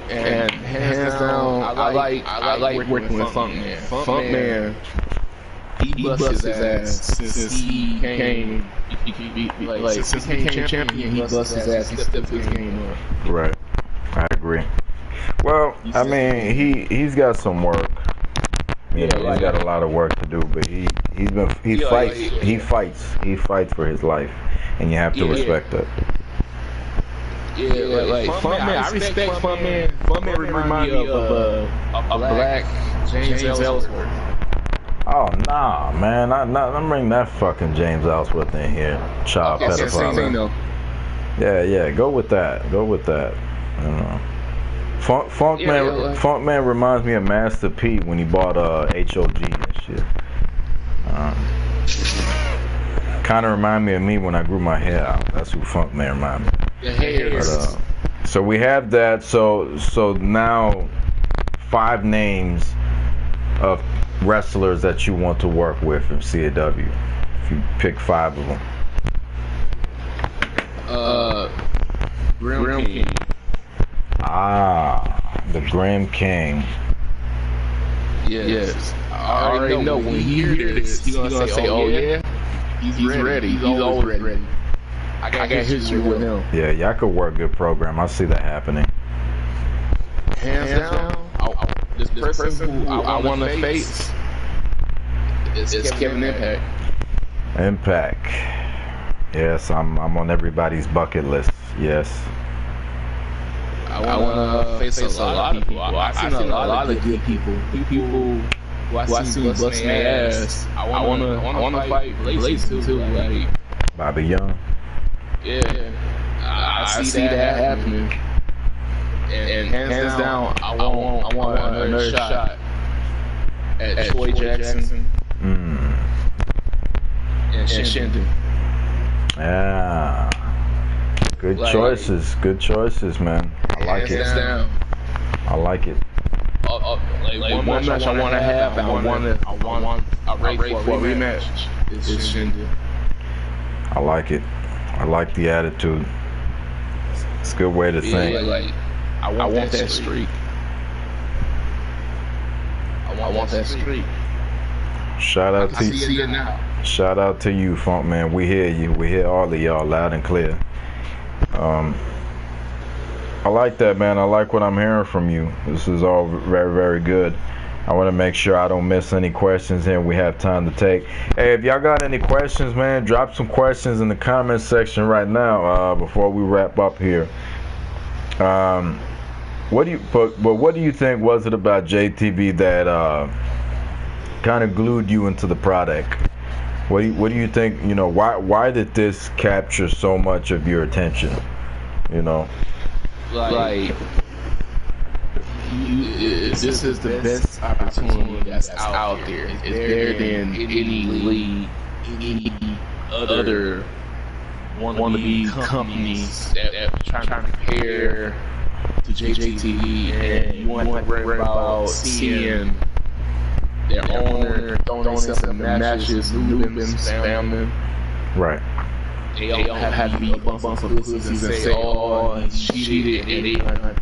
And hands down, I like working with Funkman. Funkman, he busted his ass since he came. Since he became champion, he busted his ass. He stepped his game up. Right, I agree. Well, I mean, he's got some work. You know, he's got a lot of work to do, but he fights for his life, and you have to respect that. like Fun Man. I respect Fun Man. Fun Man remind me of a black James Ellsworth. Oh nah, man! I'm bringing that fucking James Ellsworth in here, child pedophile. Yeah, go with that. You know. Funk Man reminds me of Master P when he bought HOG and shit. Kind of remind me of me when I grew my hair out. That's who Funk Man remind me. But, so we have that. So now 5 names of wrestlers that you want to work with in CAW. If you pick 5 of them. Grim King. The Grim King. Yes. I already know when he hears this, he's gonna say, "Oh yeah, he's ready. He's always ready." I got history with him. Yeah, y'all could work good program. I see that happening. Hands down. This person who I want to face is Kevin Impact. Impact. Yes, I'm on everybody's bucket list. Yes. I want to face a lot of people. I've seen a lot of good people. People who I seen busting their ass. I want to fight Blaze too. Like Bobby Young. Yeah, I see that happening. And hands down, I want another shot at Troy Jackson and Shindy. Yeah. Good choices, man. I like it. I like it. One match I want to have, I want a race for a rematch is Shindy. I like it. I like the attitude. It's a good way to think. I want that streak. I want that streak. Shout out to you. Shout out to you, Funk Man. We hear you. We hear all of y'all loud and clear. I like that, man. I like what I'm hearing from you. This is all very, very good. I want to make sure I don't miss any questions here. We have time to take. Hey, if y'all got any questions, man, drop some questions in the comment section right now before we wrap up here. What do you think was it about JTV that kind of glued you into the product? What do you think? You know, why did this capture so much of your attention? You know, this is the best opportunity that's out there. It's better than any league, any other wannabe companies that trying to compare to JTV, and you want to worry about seeing their owner throwing themselves in matches, losing, spamming. Right. They don't have to be a bunch of pussies and say, "Oh, he cheated," and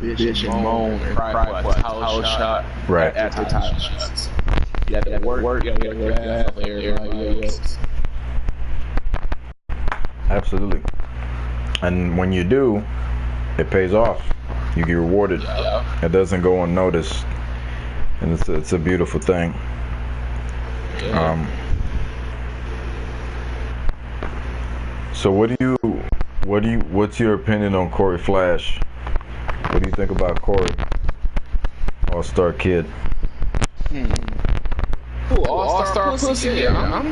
they bitch and moan and cry for a title shot after title shots. You have to work your ass off everybody else. Absolutely. And when you do, it pays off. You get rewarded. Yeah. It doesn't go unnoticed, and it's a beautiful thing. Yeah. So what's your opinion on Corey Flash? What do you think about Corey? All-Star Kid. All-Star pussy? Yeah.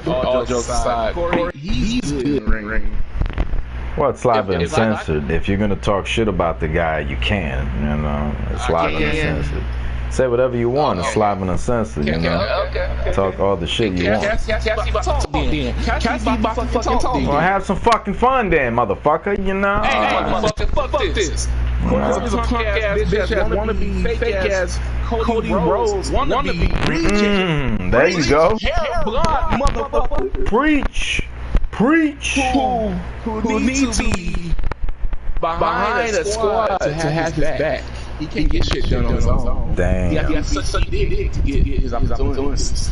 All jokes aside, Corey, he's good in the ring. Well, it's live and uncensored. If you're gonna talk shit about the guy, you can. You know, it's live and uncensored. Say whatever you want. It's live and uncensored. You know, talk all the shit you want. Well, have some fucking fun, then, motherfucker. You know. Hey, fuck this. Corey's a punk ass bitch that wanna be fake ass Cody Rhodes wanna be. There you go. Hair blonde motherfucker. Preach. Who needs to be behind a squad to have his back. He can't get shit done on his own. Damn. He has to suck dick to get his opportunities.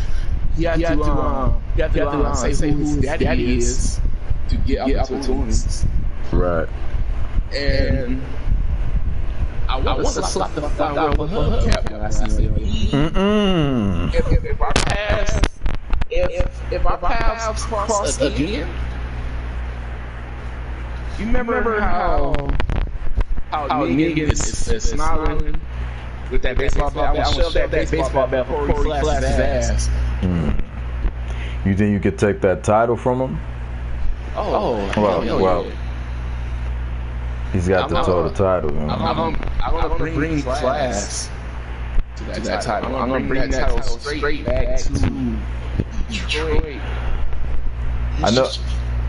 He has to say who his daddy is to get opportunities. Right. And I want to slap the fuck out of her cap when I see him. If our paths cross again, You remember how Negan is smiling with that baseball bat? I would shove that baseball bat before he flashed his ass. You think you could take that title from him? Well, he's got to toe the title. You know? I'm gonna bring class to that title. I'm gonna bring that title straight back to Detroit.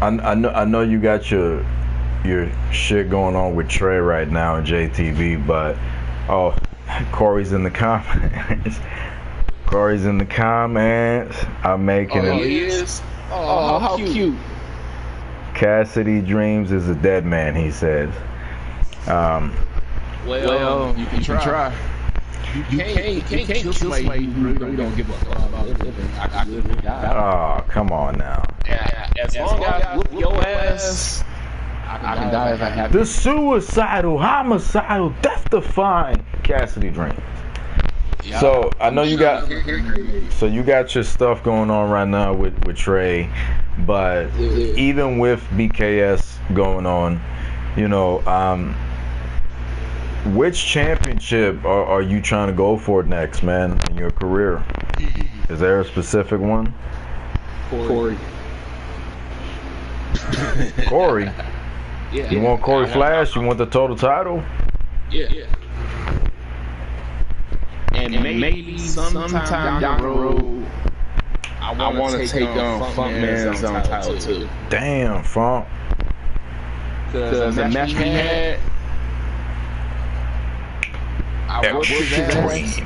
I know you got your shit going on with Trey right now in JTV, but Corey's in the comments. Corey's in the comments. I'm making it. He is. Oh, how cute. Cassidy Dreamz is a dead man, he says. Well, you can try. You can't kill somebody who really don't give a fuck about living. I could die. Oh, come on now. Yeah, as long as I whoop your ass, I can die if I have to. The suicidal, homicidal, death-defying Cassidy Dreamz. Yeah, So I know you got your stuff going on right now with Trey, but even with BKS going on, you know, which championship are you trying to go for next, man, in your career? Is there a specific one? Corey. Corey? Yeah. You want Corey Flash? You want the total title? Yeah. And maybe sometime down the road, I want to take Funk Man's title too. Damn, Funk. Because the match we had, I worked his ass.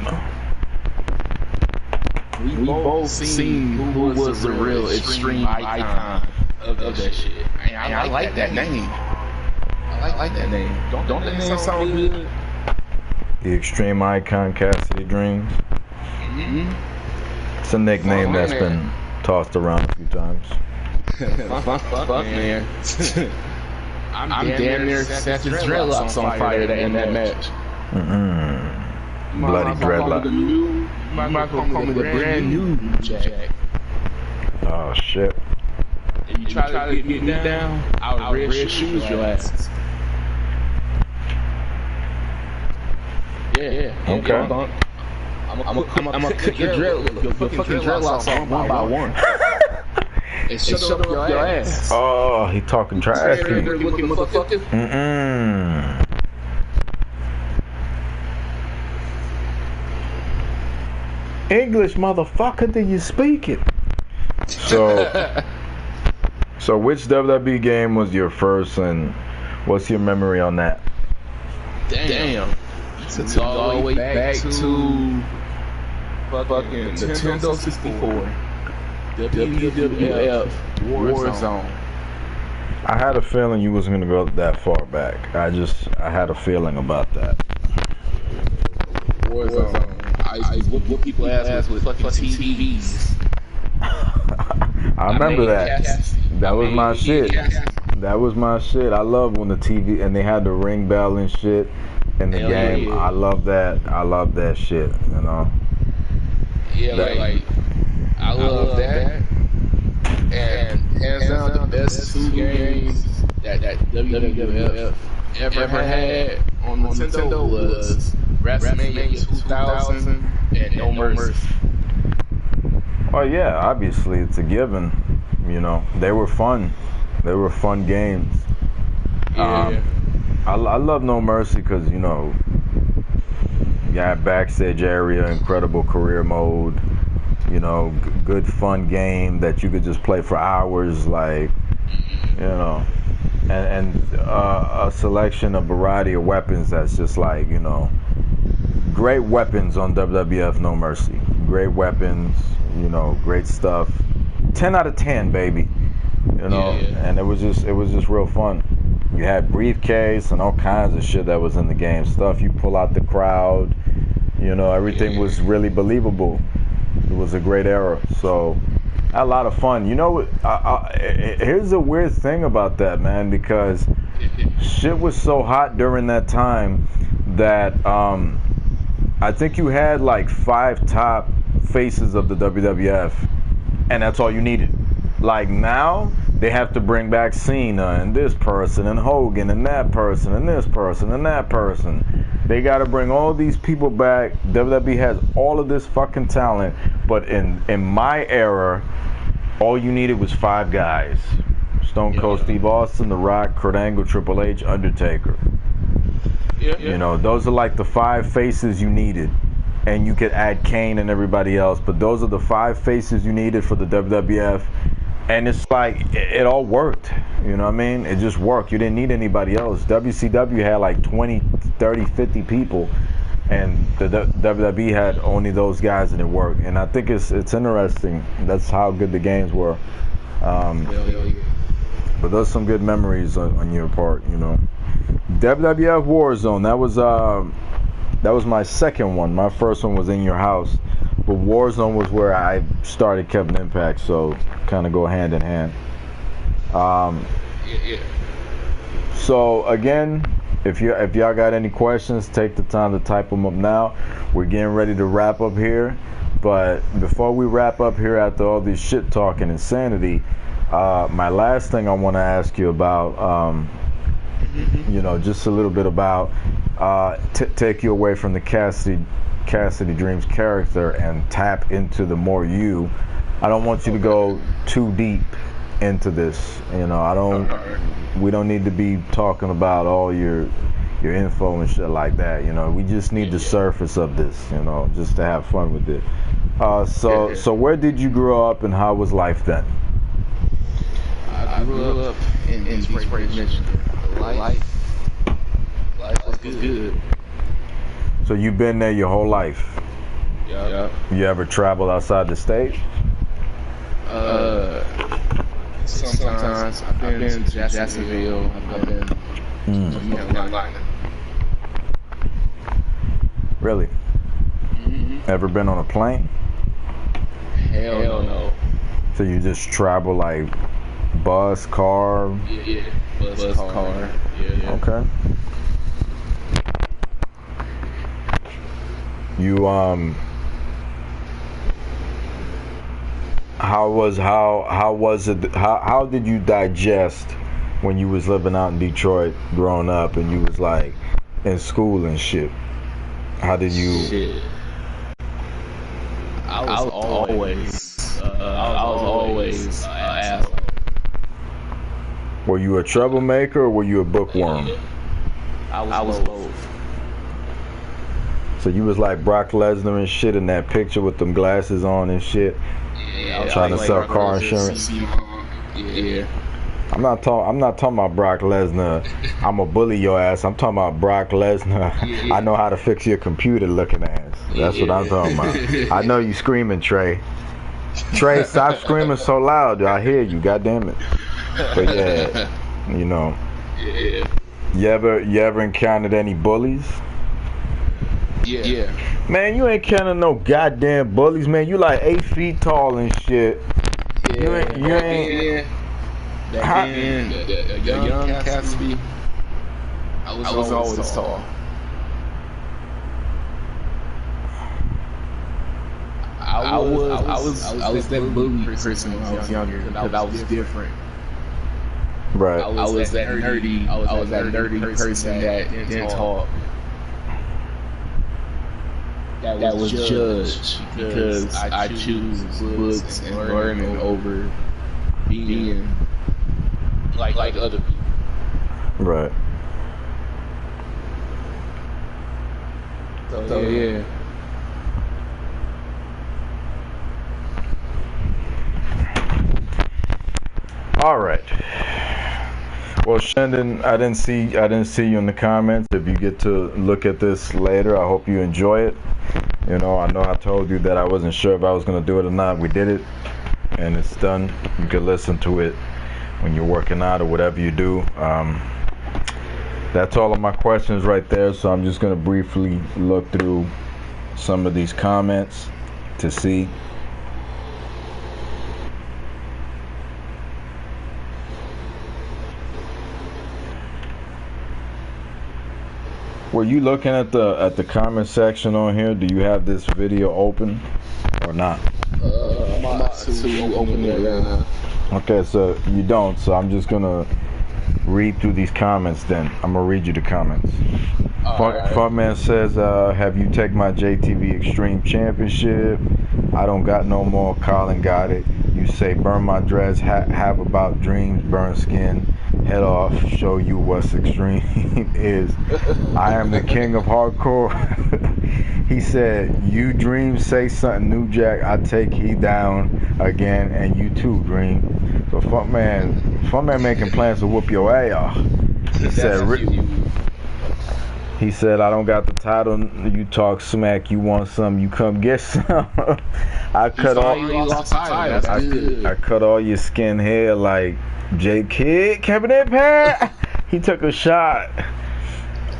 We both seen who was the real extreme icon of that shit. And I like that name. I like that name. Don't that name sound good? The Extreme Icon Cassidy Dreamz. It's a nickname that's been tossed around a few times. Fuck, man. I'm damn near set his dreadlocks on fire in that match. Bloody dreadlock. You might call me the brand new Jack. Oh shit. If you try to get me down, I'll red shoes your ass. Yeah. Okay. I'm gonna cut your fucking dreadlocks off one by one. And shut up your ass. Oh, he talking trash. Looking motherfucker. English, motherfucker, do you speak it? So which WWE game was your first, and what's your memory on that? Damn. It's all the way back to fucking Nintendo 64. WWF Warzone. I had a feeling you wasn't gonna go that far back. I had a feeling about that. Warzone. I used to whoop people's ass with fucking TVs. I remember that. That was my shit. That was my shit. I love when the TV and they had the ring bell and shit in the game. Yeah. I love that. I love that shit. You know. Yeah, like I love that. And hands down, the best two games that WWF ever had on Nintendo was WrestleMania 2000 and No Mercy. Oh yeah, obviously it's a given. You know, they were fun. They were fun games. Yeah. I love No Mercy because, you know, you had backstage area, incredible career mode, you know, good fun game that you could just play for hours, like, you know, and a selection, a variety of weapons that's just like, you know, great weapons on WWF No Mercy. Great weapons, you know, great stuff. 10 out of 10, baby. You know, and it was just real fun. You had briefcase and all kinds of shit that was in the game. Stuff you pull out the crowd. You know, everything was really believable. It was a great era. So, a lot of fun. You know, here's the weird thing about that, man, because shit was so hot during that time that I think you had like 5 top faces of the WWF, and that's all you needed. Like now, they have to bring back Cena and this person and Hogan and that person and this person and that person. They got to bring all these people back. WWE has all of this fucking talent, but in my era, all you needed was 5 guys: Stone Cold Steve Austin, The Rock, Kurt Angle, Triple H, Undertaker. You know, those are like the 5 faces you needed. And you could add Kane and everybody else, but those are the 5 faces you needed for the WWF. And it's like, it all worked. You know what I mean? It just worked. You didn't need anybody else. WCW had like 20, 30, 50 people. And the WWE had only those guys, and it worked. And I think it's interesting. That's how good the games were. But those some good memories on your part, you know. WWF Warzone, that was my second one. My first one was In Your House, but Warzone was where I started Kevin Impact, so kind of go hand in hand. So again, if y'all got any questions, take the time to type them up now. We're getting ready to wrap up here, but before we wrap up here, after all this shit talking insanity, my last thing I want to ask you about, you know, just a little bit about take you away from the Cassidy Dreamz character and tap into the more you. I don't want you to go too deep into this. You know, we don't need to be talking about all your info and shit like that. You know, we just need the surface of this. You know, just to have fun with it. So where did you grow up and how was life then? I grew up in Detroit, Michigan. Life was good. So you've been there your whole life? Yeah. You ever traveled outside the state? Sometimes. I've been to Jacksonville. I've been to North Carolina. Really? Ever been on a plane? Hell no. So you just travel like bus, car? Yeah. Bus, car. Yeah. Okay. You how was it? How did you digest when you was living out in Detroit, growing up, and you was like in school and shit? How did you? Shit. I was always an asshole. Were you a troublemaker or were you a bookworm? I was both. So you was like Brock Lesnar and shit in that picture with them glasses on and shit, trying to sell car insurance. Yeah. I'm not talking about Brock Lesnar. I'm a bully your ass. I'm talking about Brock Lesnar. I know how to fix your computer looking ass. That's what I'm talking about. I know you screaming, Trey. Trey, stop screaming so loud. I hear you. God damn it. But yeah, you know. Yeah. You ever encountered any bullies? Yeah. Man, you ain't encountered no goddamn bullies, man. You like 8 feet tall and shit. Yeah. You ain't. The young cassidy. I was always tall. I was that bully person when I was younger because I was different. Right. I was that nerdy. I was that nerdy person that didn't talk. That was judged because I choose books and learning over being like other people. Right. So yeah. All right. Well, Shendon, I didn't see you in the comments. If you get to look at this later, I hope you enjoy it. You know I told you that I wasn't sure if I was gonna do it or not. We did it, and it's done. You can listen to it when you're working out or whatever you do. That's all of my questions right there. So I'm just gonna briefly look through some of these comments to see. Were you looking at the comment section on here? Do you have this video open or not? I'm about to open it right now. Okay, so you don't. So I'm just gonna read through these comments. Then I'm gonna read you the comments. Fartman says, "Have you take my JTV Extreme Championship? I don't got no more. Colin got it. You say burn my dreads. Have about dreams. Burn skin. Head off. Show you what's extreme is. I am the king of hardcore." He said, "You dream, say something new, Jack. I take he down again, and you too, dream." So Fartman making plans to whoop your ass. He said, "I don't got the title. You talk smack. You want some? You come get some." I cut all your skin hair like J Kid, Cabinet Pat. He took a shot.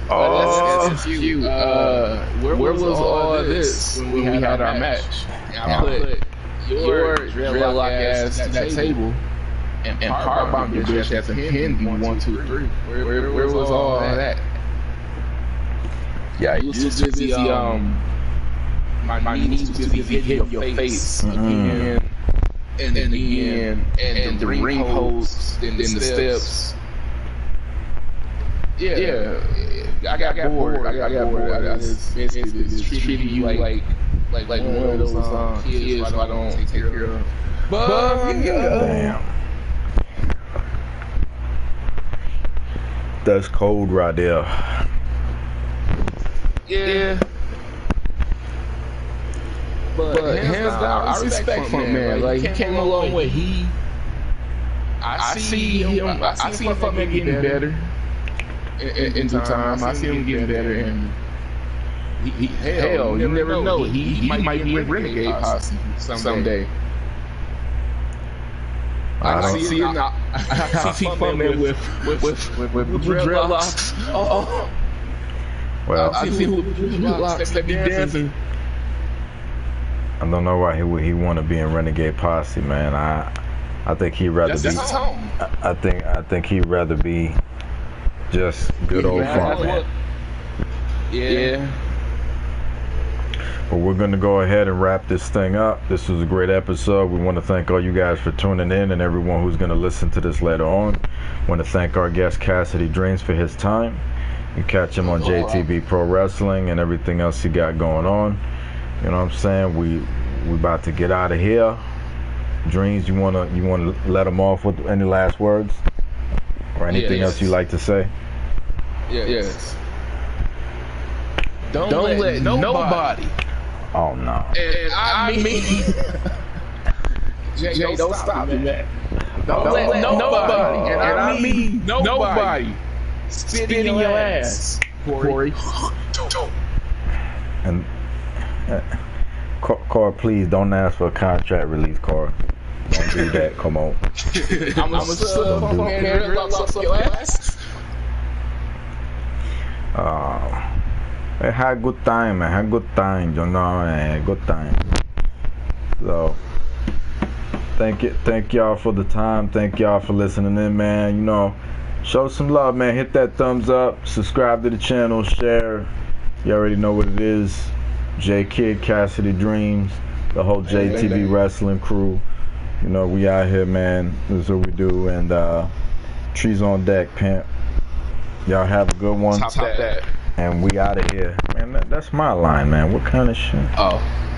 That's cute. Where was all this when we had our match? I put your dreadlock ass to that table and power bomb your bitch as a pin. 1, 2, 3. Where was all that? Yeah, you was too busy. My knees was too busy hitting your face again and again, and the ring posts and the steps. Yeah. I got bored. I got bored. I just treating you like one of those kids I don't take care of. But damn, that's cold right there. Yeah. But hands down, I respect Fartman. Like, he came a long way. I see Fartman getting better in due time. I see him getting better, and hell, you never know. He might be a renegade posse someday. I see Fartman with dreadlocks. Oh. Well, I see dreadlocks that be dancing. I don't know why he want to be in Renegade Posse, man. I think he'd rather be. I think he'd rather be just good old Fartman. Yeah. But we're gonna go ahead and wrap this thing up. This was a great episode. We want to thank all you guys for tuning in, and everyone who's gonna listen to this later on. Want to thank our guest Cassidy Dreamz for his time. You catch him on JTV Pro Wrestling and everything else he got going on. You know what I'm saying? We about to get out of here. Dreamz, you wanna let them off with any last words or anything else you like to say? Yes. Don't let nobody. Oh no. And I mean, Jay, don't stop it, man. Don't let nobody. And I mean nobody. Spit in your ass, Corey. And Cora, please don't ask for a contract release, Cora. Don't do that. Come on. I'm a sub on your ass. Had a good time, man. Had a good time, you know, good time. So, thank y'all for the time. Thank y'all for listening in, man. You know, show some love, man. Hit that thumbs up. Subscribe to the channel. Share. You already know what it is. J Kid, Cassidy Dreamz, the whole JTV wrestling crew. You know, we out here, man. This is what we do. And trees on deck, pimp. Y'all have a good one. Top that. And we out of here. Man, that's my line, man. What kind of shit? Oh.